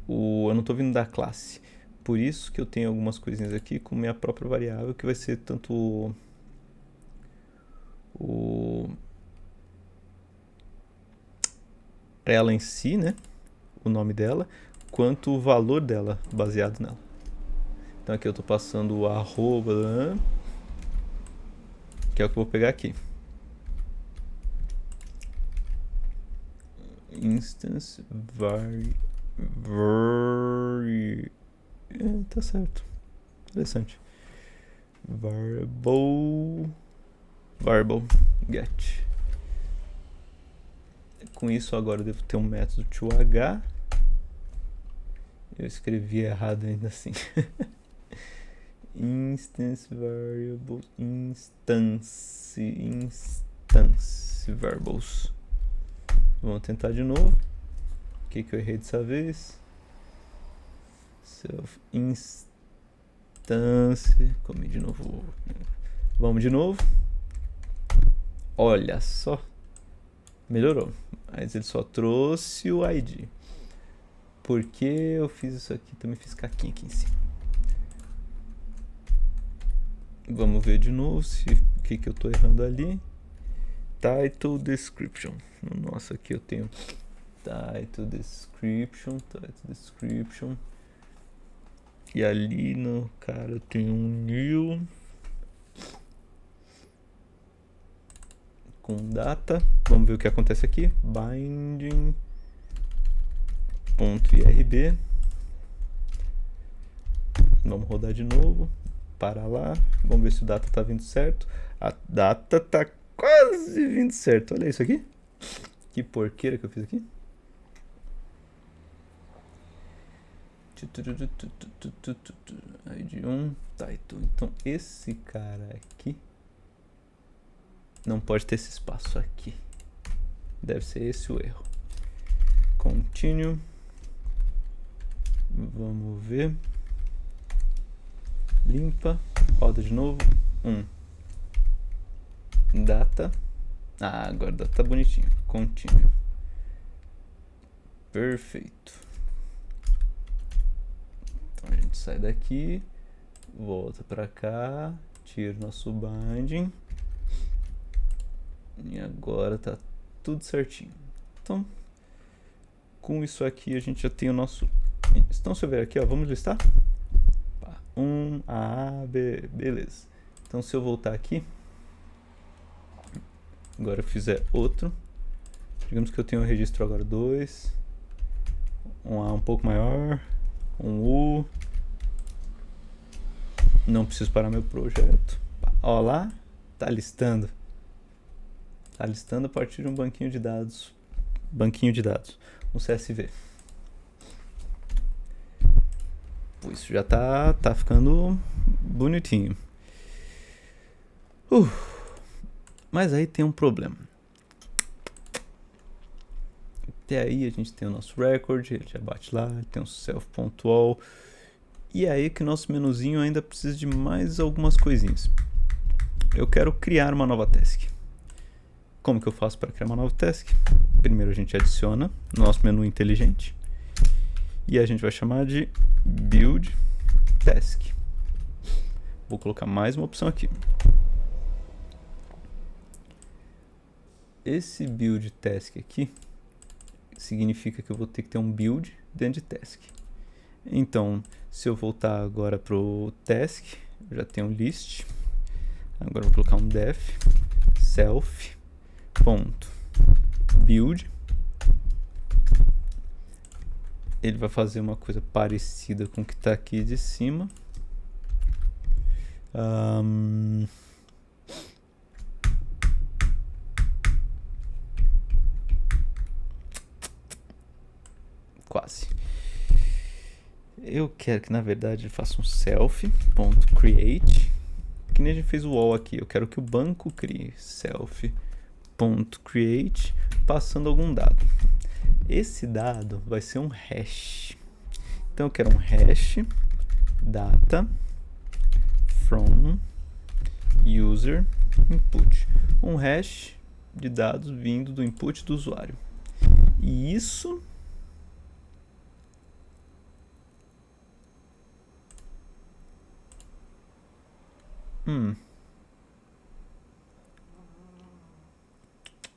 eu não estou vindo da classe. Por isso que eu tenho algumas coisinhas aqui com minha própria variável, que vai ser tanto ela em si, né, o nome dela, quanto o valor dela baseado nela. Então aqui eu estou passando o arroba, que é o que eu vou pegar aqui. Instance tá certo. Interessante. Variable get. Com isso agora eu devo ter um método toH. Eu escrevi errado ainda assim. Instance variable, instance variables. Vamos tentar de novo. O que eu errei dessa vez? Self instance. Comi de novo. Vamos de novo. Olha só. Melhorou. Mas ele só trouxe o ID. Por que eu fiz isso aqui? Também fiz caquinha aqui em cima. Vamos ver de novo o que eu estou errando ali. Title description. Nossa, aqui eu tenho title description. E ali no cara eu tenho um new com data. Vamos ver o que acontece aqui. Binding .irb. Vamos rodar de novo. Para lá. Vamos ver se o data está vindo certo. A data está quase vindo certo. Olha isso aqui. Que porqueira que eu fiz aqui. ID 1 title. Então esse cara aqui não pode ter esse espaço aqui. Deve ser esse o erro. Continue. Vamos ver. Limpa. Roda de novo. Data. Ah, agora a data tá bonitinho. Continue. Perfeito. Então a gente sai daqui. Volta pra cá. Tira o nosso binding. E agora tá tudo certinho. Então, com isso aqui a gente já tem o nosso... Então, se eu ver aqui, ó, vamos listar? A, B, beleza. Então, se eu voltar aqui, agora eu fizer outro, digamos que eu tenho um registro agora 2, um A um pouco maior, um U, não preciso parar meu projeto. Ó lá, tá listando. Tá listando a partir de um banquinho de dados, um CSV. Isso já tá ficando bonitinho. Mas aí tem um problema. Até aí a gente tem o nosso record, ele já bate lá, tem o self.all. E aí que o nosso menuzinho ainda precisa de mais algumas coisinhas. Eu quero criar uma nova task. Como que eu faço para criar uma nova task? Primeiro a gente adiciona no nosso menu inteligente. E a gente vai chamar de build task. Vou colocar mais uma opção aqui. Esse build task aqui significa que eu vou ter que ter um build dentro de task. Então, se eu voltar agora para o task, eu já tenho um list. Agora eu vou colocar um def self.build. Ele vai fazer uma coisa parecida com o que está aqui de cima. Quase. Eu quero que, na verdade, ele faça um self.create. Que nem a gente fez o all aqui. Eu quero que o banco crie self.create passando algum dado. Esse dado vai ser um hash. Então eu quero um hash data from user input. Um hash de dados vindo do input do usuário. E isso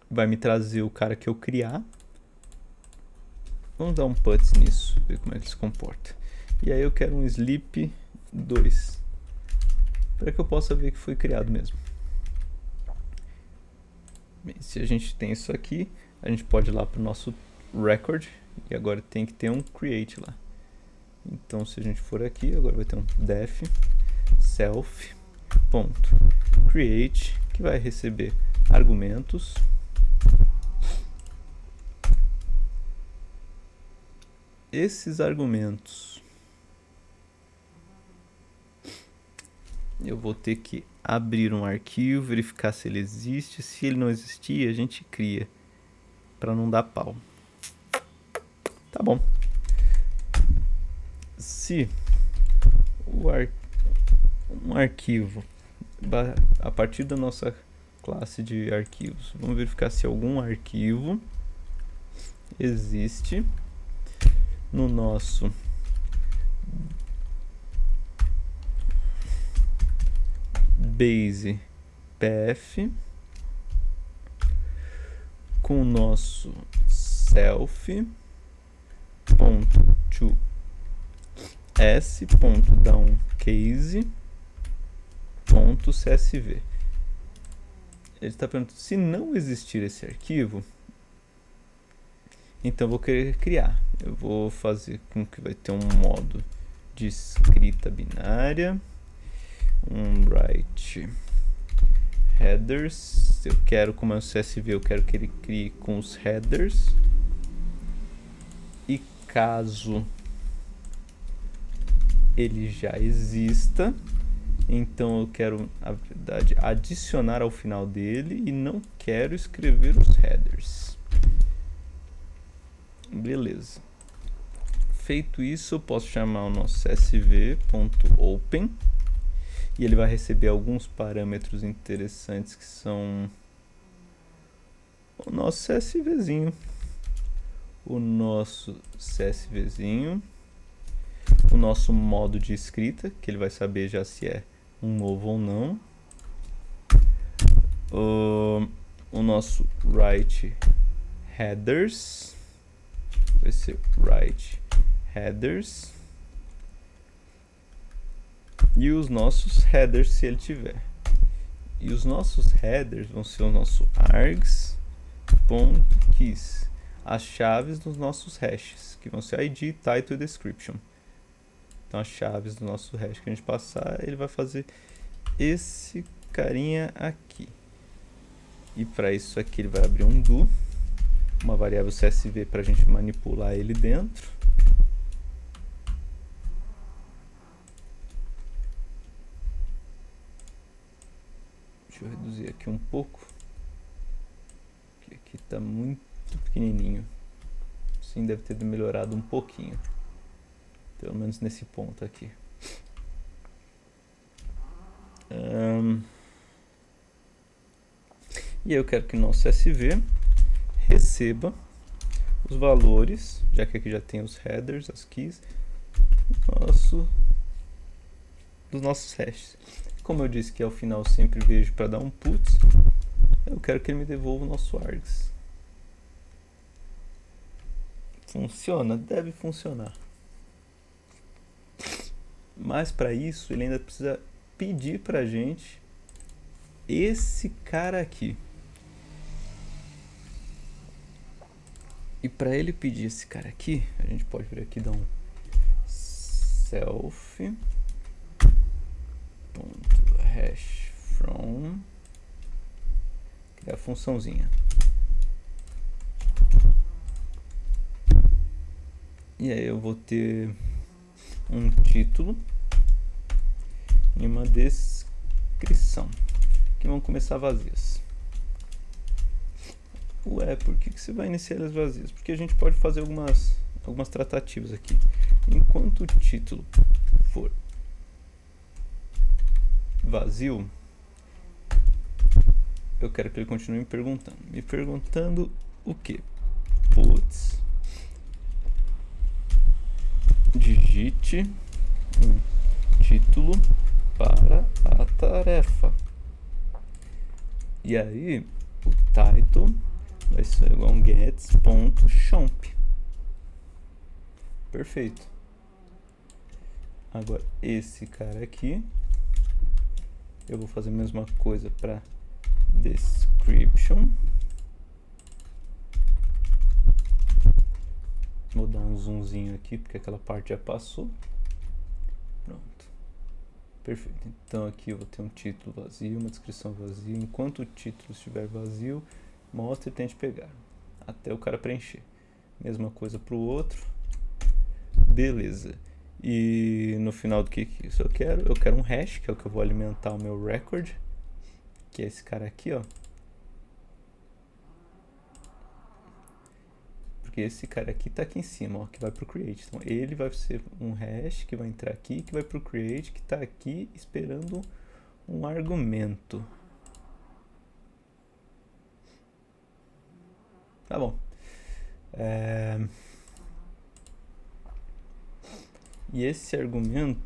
vai me trazer o cara que eu criar. Vamos dar um puts nisso, ver como é que ele se comporta. E aí eu quero um sleep 2, para que eu possa ver que foi criado mesmo. Bem, se a gente tem isso aqui, a gente pode ir lá para o nosso record, e agora tem que ter um create lá. Então se a gente for aqui, agora vai ter um def self.create, que vai receber argumentos. Esses argumentos eu vou ter que abrir um arquivo, verificar se ele existe. Se ele não existir, a gente cria para não dar pau. Tá bom. Se um arquivo, a partir da nossa classe de arquivos, vamos verificar se algum arquivo existe no nosso base pf com o nosso self.s.downcase.csv. Ele está perguntando se não existir esse arquivo, então eu vou querer criar. eu vou fazer com que vai ter um modo de escrita binária, um write headers. Eu quero, como é o CSV, eu quero que ele crie com os headers. E caso ele já exista, então eu quero, na verdade, adicionar ao final dele e não quero escrever os headers. Beleza. Feito isso, eu posso chamar o nosso csv.open e ele vai receber alguns parâmetros interessantes que são o nosso CSVzinho. O nosso modo de escrita, que ele vai saber já se é um novo ou não. O nosso write headers vai ser write headers e os nossos headers, se ele tiver. E os nossos headers vão ser o nosso args.keys, as chaves dos nossos hashes, que vão ser ID, title e description. Então as chaves do nosso hash que a gente passar, ele vai fazer esse carinha aqui. E para isso aqui ele vai abrir um do, uma variável CSV para a gente manipular ele dentro. Deixa eu reduzir aqui um pouco, que aqui está muito pequenininho. Sim, deve ter melhorado um pouquinho, pelo menos nesse ponto aqui. E aí eu quero que o nosso CSV receba os valores, já que aqui já tem os headers, as keys, dos nossos hashes. Como eu disse que ao final eu sempre vejo para dar um puts, eu quero que ele me devolva o nosso args. Funciona? Deve funcionar. Mas para isso ele ainda precisa pedir para a gente esse cara aqui. E para ele pedir esse cara aqui, a gente pode vir aqui e dar um self.hashFrom, que é a funçãozinha. E aí eu vou ter um título e uma descrição, que vão começar vazias. Ué, por que você vai iniciar as vazias? Porque a gente pode fazer algumas tratativas aqui. Enquanto o título for vazio, eu quero que ele continue me perguntando o que? Puts, digite um título para a tarefa. E aí o title vai ser igual a um gets.chomp. Perfeito. Agora esse cara aqui, eu vou fazer a mesma coisa para description. Vou dar um zoomzinho aqui, porque aquela parte já passou. Pronto. Perfeito. Então aqui eu vou ter um título vazio, uma descrição vazia. Enquanto o título estiver vazio, mostra e tente pegar, até o cara preencher. Mesma coisa para o outro. Beleza. E no final do que isso eu quero? Eu quero um hash, que é o que eu vou alimentar o meu record, que é esse cara aqui, ó. Porque esse cara aqui tá aqui em cima, ó, que vai pro create. Então ele vai ser um hash que vai entrar aqui, que vai pro create, que tá aqui esperando um argumento. Tá bom. E esse argumento,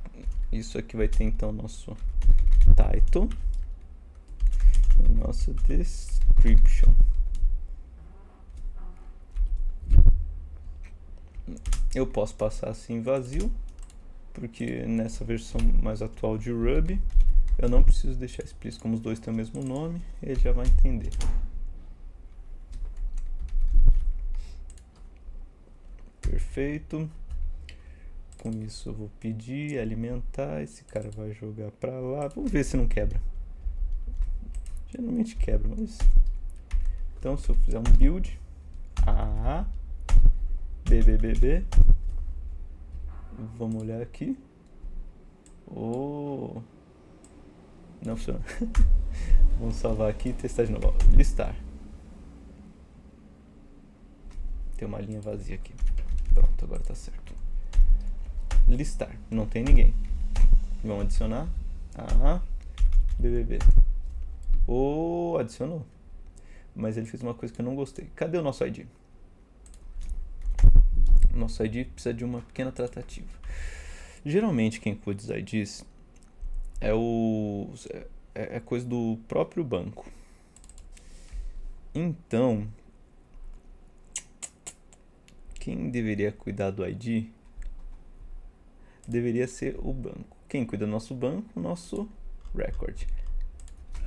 isso aqui vai ter então nosso title e nossa description. Eu posso passar assim vazio, porque nessa versão mais atual de Ruby eu não preciso deixar explícito, como os dois têm o mesmo nome, ele já vai entender. Perfeito. Com isso eu vou pedir, alimentar, esse cara vai jogar pra lá. Vamos ver se não quebra. Geralmente quebra, mas... Então se eu fizer um build, A, B, B, B, B, vamos olhar aqui. Oh, não funciona. Vamos salvar aqui e testar de novo. Listar. Tem uma linha vazia aqui. Pronto, agora tá certo. Listar. Não tem ninguém. Vamos adicionar. A, B, B, B. Oh, adicionou. Mas ele fez uma coisa que eu não gostei. Cadê o nosso ID? Nosso ID precisa de uma pequena tratativa. Geralmente quem cuida dos IDs é coisa do próprio banco. Então, quem deveria cuidar do ID deveria ser o banco. Quem cuida do nosso banco? O nosso record.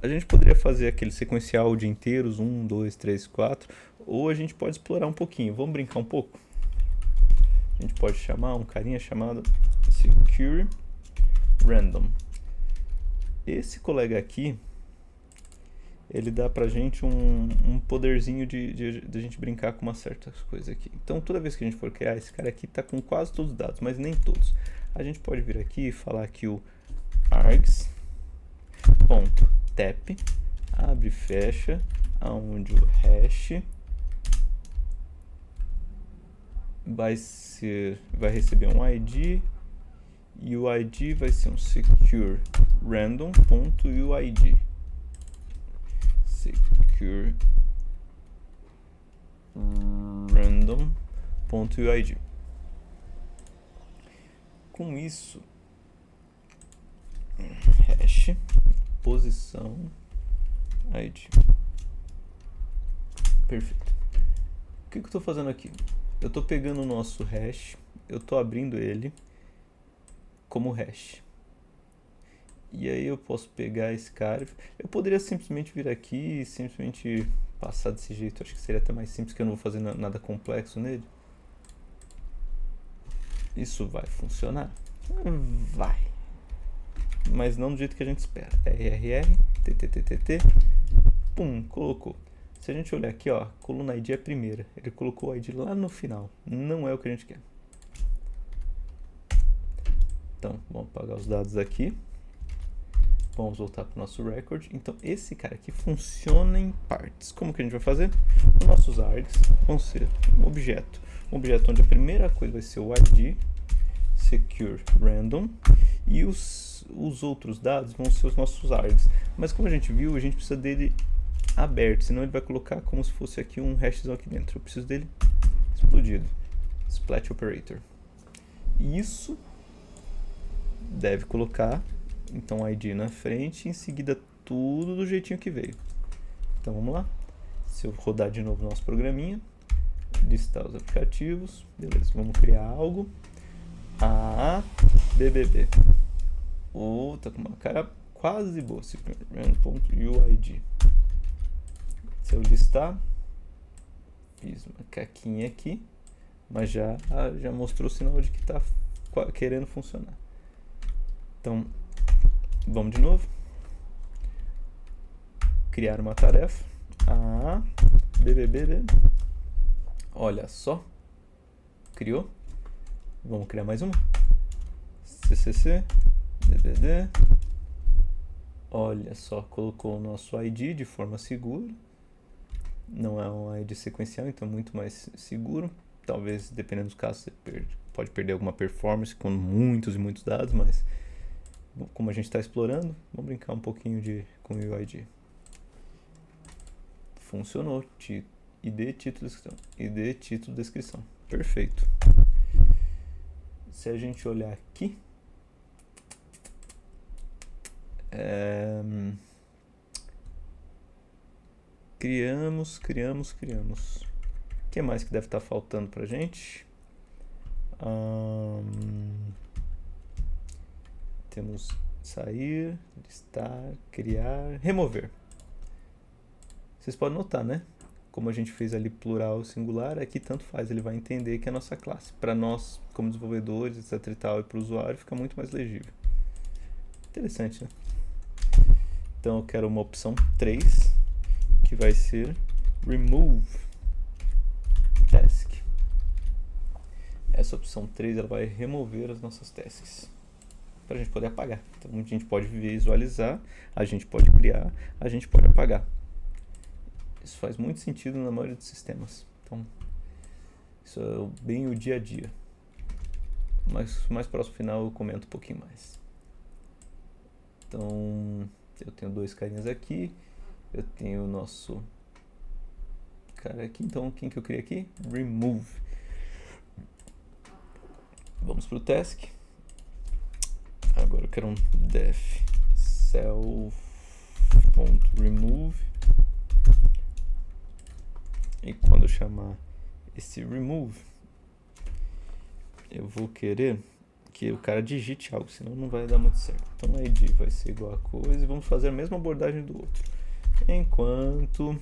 A gente poderia fazer aquele sequencial de inteiros, 1, 2, 3, 4, ou a gente pode explorar um pouquinho. Vamos brincar um pouco? A gente pode chamar um carinha chamado secure random. Esse colega aqui, ele dá pra gente um poderzinho de a gente brincar com umas certas coisas aqui. Então toda vez que a gente for criar, esse cara aqui tá com quase todos os dados, mas nem todos. A gente pode vir aqui e falar que o args.tap abre e fecha, aonde o hash vai receber um ID e o ID vai ser um secure random.uid. Secure random.uid. Com isso, hash posição ID. Perfeito. O que eu estou fazendo aqui? Eu estou pegando o nosso hash, eu estou abrindo ele como hash. E aí eu posso pegar esse cara. Eu poderia simplesmente vir aqui e simplesmente passar desse jeito. Acho que seria até mais simples, que eu não vou fazer nada complexo nele. Isso vai funcionar? Vai. Mas não do jeito que a gente espera. RRR, TTTTT, pum, colocou. Se a gente olhar aqui, ó, coluna ID é a primeira. Ele colocou o ID lá no final. Não é o que a gente quer. Então, vamos apagar os dados aqui. Vamos voltar para o nosso record. Então, esse cara aqui funciona em partes. Como que a gente vai fazer? Os nossos args vão ser um objeto. Um objeto onde a primeira coisa vai ser o ID, secure random, e os outros dados vão ser os nossos args. Mas como a gente viu, a gente precisa dele aberto, senão ele vai colocar como se fosse aqui um hashzão aqui dentro. Eu preciso dele explodido. Splat operator. Isso deve colocar então ID na frente e em seguida tudo do jeitinho que veio. Então vamos lá. Se eu rodar de novo nosso programinha, listar os aplicativos, beleza, vamos criar algo. BBB. Tá com uma cara quase boa. Random.uid. Se eu listar, fiz uma caquinha aqui, mas já mostrou o sinal de que está querendo funcionar. Então, vamos de novo. Criar uma tarefa. BBB. Olha só. Criou. Vamos criar mais uma. CCC. DDD. Olha só, colocou o nosso ID de forma segura. Não é um ID sequencial, então é muito mais seguro. Talvez, dependendo dos casos, você pode perder alguma performance com muitos e muitos dados, mas como a gente está explorando, vamos brincar um pouquinho com o UID. Funcionou. ID, título, descrição. ID, título, descrição. Perfeito. Se a gente olhar aqui, criamos. O que mais que deve estar faltando pra gente? Temos sair, listar, criar, remover. Vocês podem notar, né? como a gente fez ali plural singular, aqui tanto faz, ele vai entender que é a nossa classe. Para nós, como desenvolvedores, etc e tal, e para o usuário, fica muito mais legível. Interessante, né? Então eu quero uma opção 3, que vai ser remove task. Essa opção 3 ela vai remover as nossas tasks para a gente poder apagar. Então a gente pode visualizar, a gente pode criar, a gente pode apagar. Isso faz muito sentido na maioria dos sistemas. Então isso é bem o dia a dia. Mas mais próximo final eu comento um pouquinho mais. Então eu tenho dois carinhas aqui. Eu tenho o nosso cara aqui. Então quem que eu criei aqui? Remove. Vamos para o task. Agora eu quero um def self.remove. E quando eu chamar esse remove, eu vou querer que o cara digite algo, senão não vai dar muito certo. Então id vai ser igual a coisa e vamos fazer a mesma abordagem do outro. Enquanto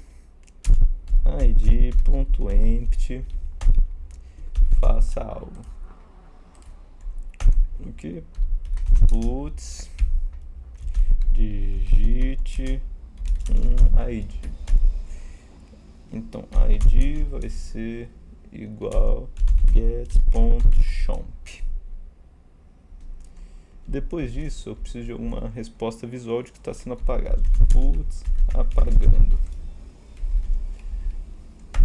id.empty faça algo. O que? Puts digite um id. Então id vai ser igual get.chomp. Depois disso eu preciso de alguma resposta visual de que está sendo apagado. Puts apagando.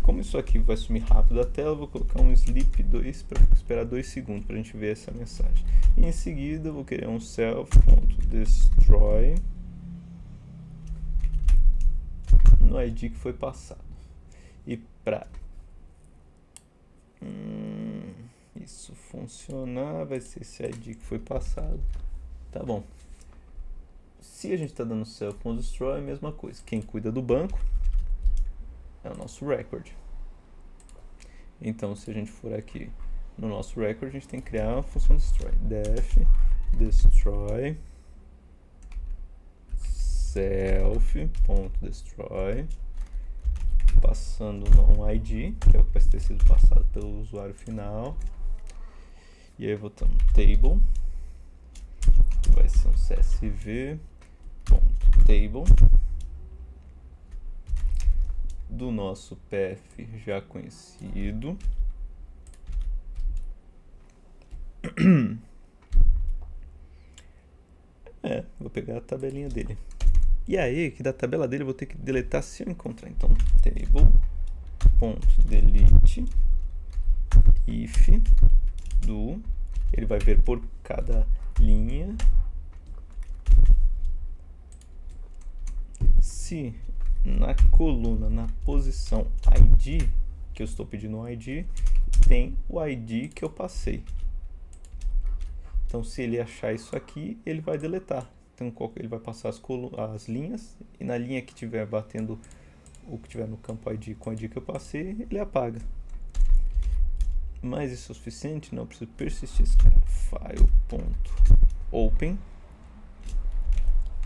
Como isso aqui vai sumir rápido da tela, eu vou colocar um sleep 2 para esperar 2 segundos para a gente ver essa mensagem. E em seguida eu vou querer um self.destroy no id que foi passado. E para isso funcionar, vai ser esse id que foi passado. Tá bom. Se a gente está dando self.destroy, é a mesma coisa. Quem cuida do banco é o nosso record. Então, se a gente for aqui no nosso record, a gente tem que criar a função destroy. Def destroy self.destroy, passando um id, que é o que vai ter sido passado pelo usuário final. E aí botamos table, que vai ser um csv.table do nosso path já conhecido. Vou pegar a tabelinha dele. E aí, que da tabela dele eu vou ter que deletar se eu encontrar. Então, table.delete if do, ele vai ver por cada linha. Se na coluna, na posição id, que eu estou pedindo um id, tem o id que eu passei. Então, se ele achar isso aqui, ele vai deletar. Então, ele vai passar as linhas, e na linha que tiver batendo o que tiver no campo id com o id que eu passei, ele apaga. Mas isso é o suficiente? Não, eu preciso persistir esse cara. File.open.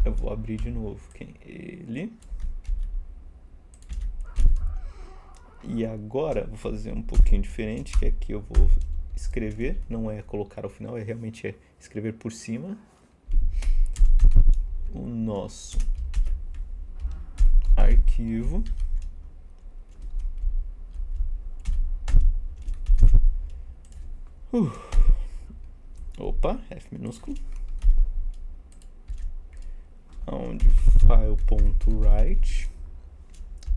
Eu vou abrir de novo ele. E agora vou fazer um pouquinho diferente, que aqui eu vou escrever, não é colocar ao final, realmente é escrever por cima o nosso arquivo. Opa, F minúsculo. Onde file.write.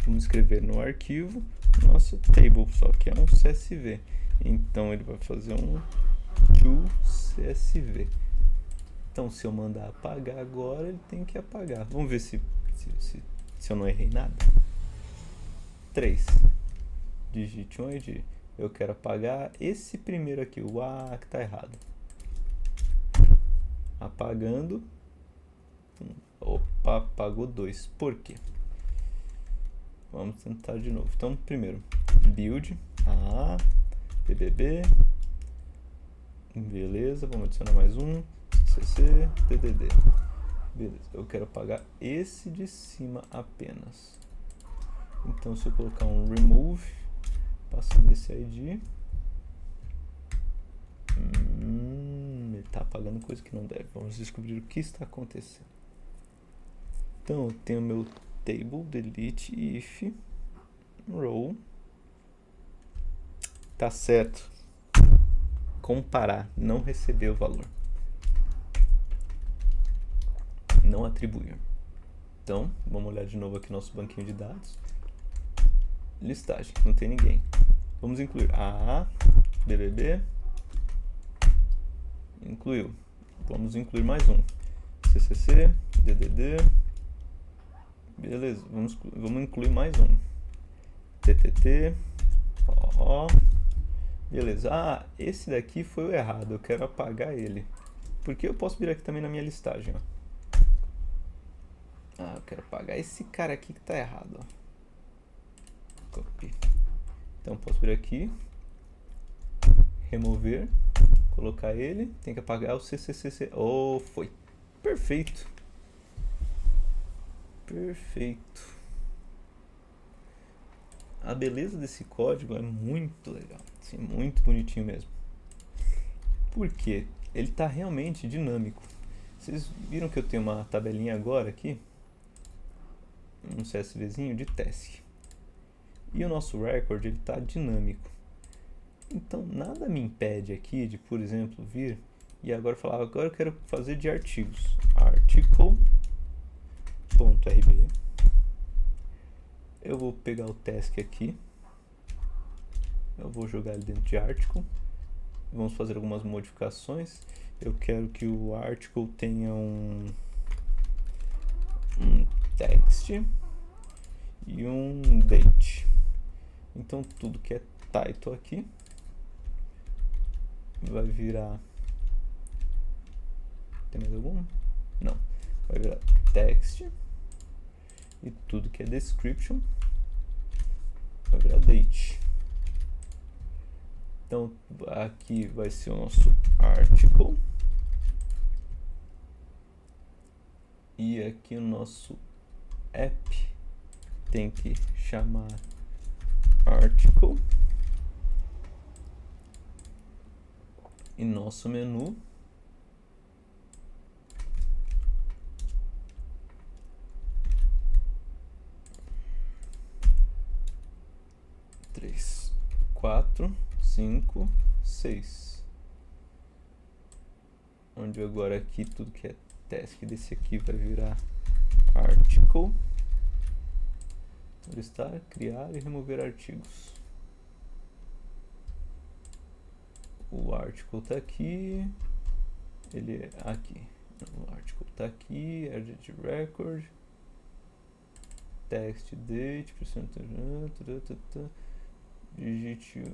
Vamos escrever no arquivo nosso table, só que é um CSV. Então ele vai fazer um toCSV. Então se eu mandar apagar agora, ele tem que apagar. Vamos ver se eu não errei nada. 3. Digite um id. Eu quero apagar esse primeiro aqui, o A que está errado. Apagando. Opa, apagou 2. Por quê? Vamos tentar de novo. Então, primeiro, build, BBB, beleza, vamos adicionar mais um, CC, DDD. Beleza, eu quero apagar esse de cima apenas. Então se eu colocar um remove, passando esse ID, ele está apagando coisa que não deve. Vamos descobrir o que está acontecendo. Então eu tenho meu table delete if row. Tá certo. Comparar, não receber o valor. Não atribuir. Então, vamos olhar de novo aqui nosso banquinho de dados. Listagem, não tem ninguém. Vamos incluir AA, BBB. Incluiu. Vamos incluir mais um. CCC, DDD. Beleza, vamos incluir mais um. TTT. OO. Beleza. Ah, esse daqui foi o errado. Eu quero apagar ele. Porque eu posso vir aqui também na minha listagem, ó. Ah, eu quero apagar esse cara aqui que tá errado, ó. Copy. Então posso vir aqui, remover, colocar ele, tem que apagar o CCCC. Oh, foi. Perfeito. Perfeito. A beleza desse código é muito legal, assim, muito bonitinho mesmo. Por quê? Ele está realmente dinâmico. Vocês viram que eu tenho uma tabelinha agora aqui, um CSVzinho de task. E o nosso record ele está dinâmico. Então nada me impede aqui de, por exemplo, vir e agora falar, agora eu quero fazer de artigos. Article.rb. Eu vou pegar o task aqui. Eu vou jogar ele dentro de article. Vamos fazer algumas modificações. Eu quero que o article tenha um text e um date. Então tudo que é title aqui vai virar... Tem mais algum? Não. Vai virar text. E tudo que é description vai virar date. Então aqui vai ser o nosso article. E aqui o nosso app tem que chamar article. E nosso menu três, 4, 5, 6. Onde agora aqui tudo que é task desse aqui vai virar article. Listar, criar e remover artigos. O article está aqui. Ele é aqui. O article está aqui. Edit record. Text date. Digite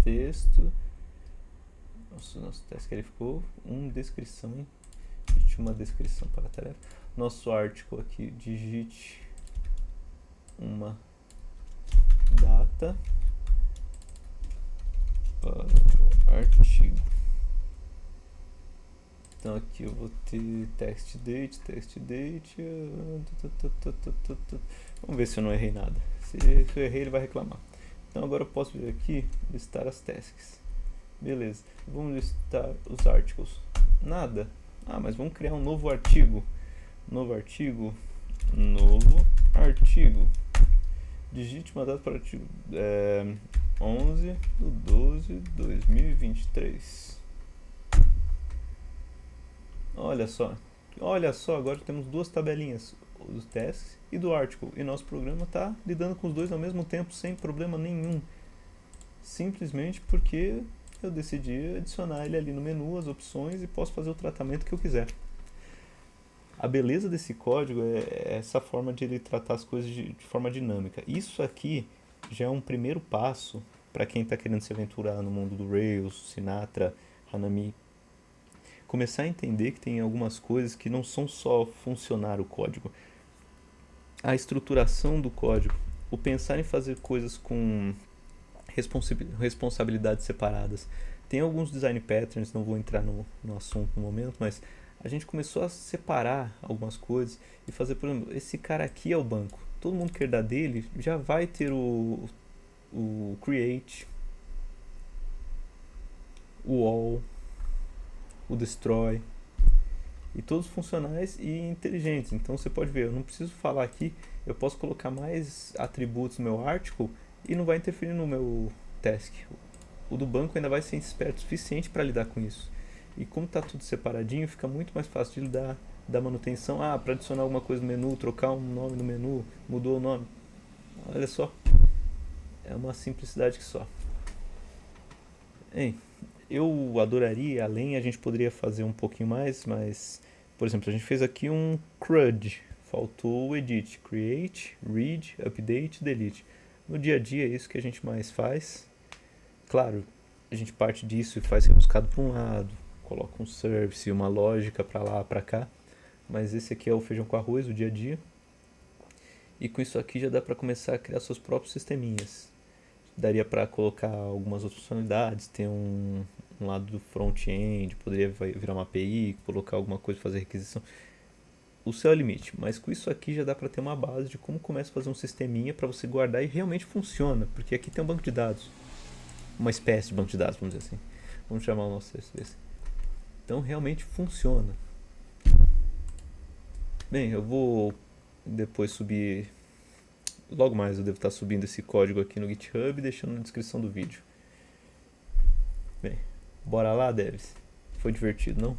texto. Nosso task ele ficou descrição, hein? Digite uma descrição para a tarefa. Nosso article aqui, digite uma data para o artigo. Então aqui eu vou ter text date. Vamos ver se eu não errei nada. Se eu errei, ele vai reclamar. Então agora eu posso vir aqui listar as tasks. Beleza, vamos listar os articles. Nada. Ah, mas vamos criar um novo artigo. Novo artigo. Digite uma data para o artigo 11/12/2023. Olha só, agora temos duas tabelinhas, dos tasks e do article, e nosso programa está lidando com os dois ao mesmo tempo sem problema nenhum, simplesmente porque eu decidi adicionar ele ali no menu, as opções, e posso fazer o tratamento que eu quiser. A beleza desse código é essa forma de ele tratar as coisas de forma dinâmica. Isso aqui já é um primeiro passo para quem está querendo se aventurar no mundo do Rails, Sinatra, Hanami. Começar a entender que tem algumas coisas que não são só funcionar o código. A estruturação do código, o pensar em fazer coisas com responsabilidades separadas. Tem alguns design patterns, não vou entrar no assunto no momento, mas a gente começou a separar algumas coisas e fazer, por exemplo, esse cara aqui é o banco. Todo mundo que herdar dele já vai ter o create, o all, o destroy e todos funcionais e inteligentes. Então você pode ver, eu não preciso falar aqui, eu posso colocar mais atributos no meu article e não vai interferir no meu task. O do banco ainda vai ser esperto o suficiente para lidar com isso. E como está tudo separadinho, fica muito mais fácil de lidar da manutenção. Ah, para adicionar alguma coisa no menu, trocar um nome no menu, mudou o nome. Olha só, é uma simplicidade que só. Hein, eu adoraria, além a gente poderia fazer um pouquinho mais, mas, por exemplo, a gente fez aqui um CRUD, faltou o edit, create, read, update, delete. No dia a dia é isso que a gente mais faz. Claro, a gente parte disso e faz rebuscado para um lado, coloca um service, uma lógica para lá, para cá, mas esse aqui é o feijão com arroz, o dia a dia. E com isso aqui já dá para começar a criar seus próprios sisteminhas. Daria para colocar algumas outras funcionalidades, ter um lado do front-end, poderia virar uma API, colocar alguma coisa, fazer requisição. O céu é o limite, mas com isso aqui já dá para ter uma base de como começa a fazer um sisteminha para você guardar e realmente funciona, porque aqui tem um banco de dados, uma espécie de banco de dados, vamos dizer assim. Vamos chamar o nosso serviço. Então realmente funciona. Bem, eu vou depois subir. Logo mais eu devo estar subindo esse código aqui no GitHub e deixando na descrição do vídeo. Bem, bora lá, devs. Foi divertido, não?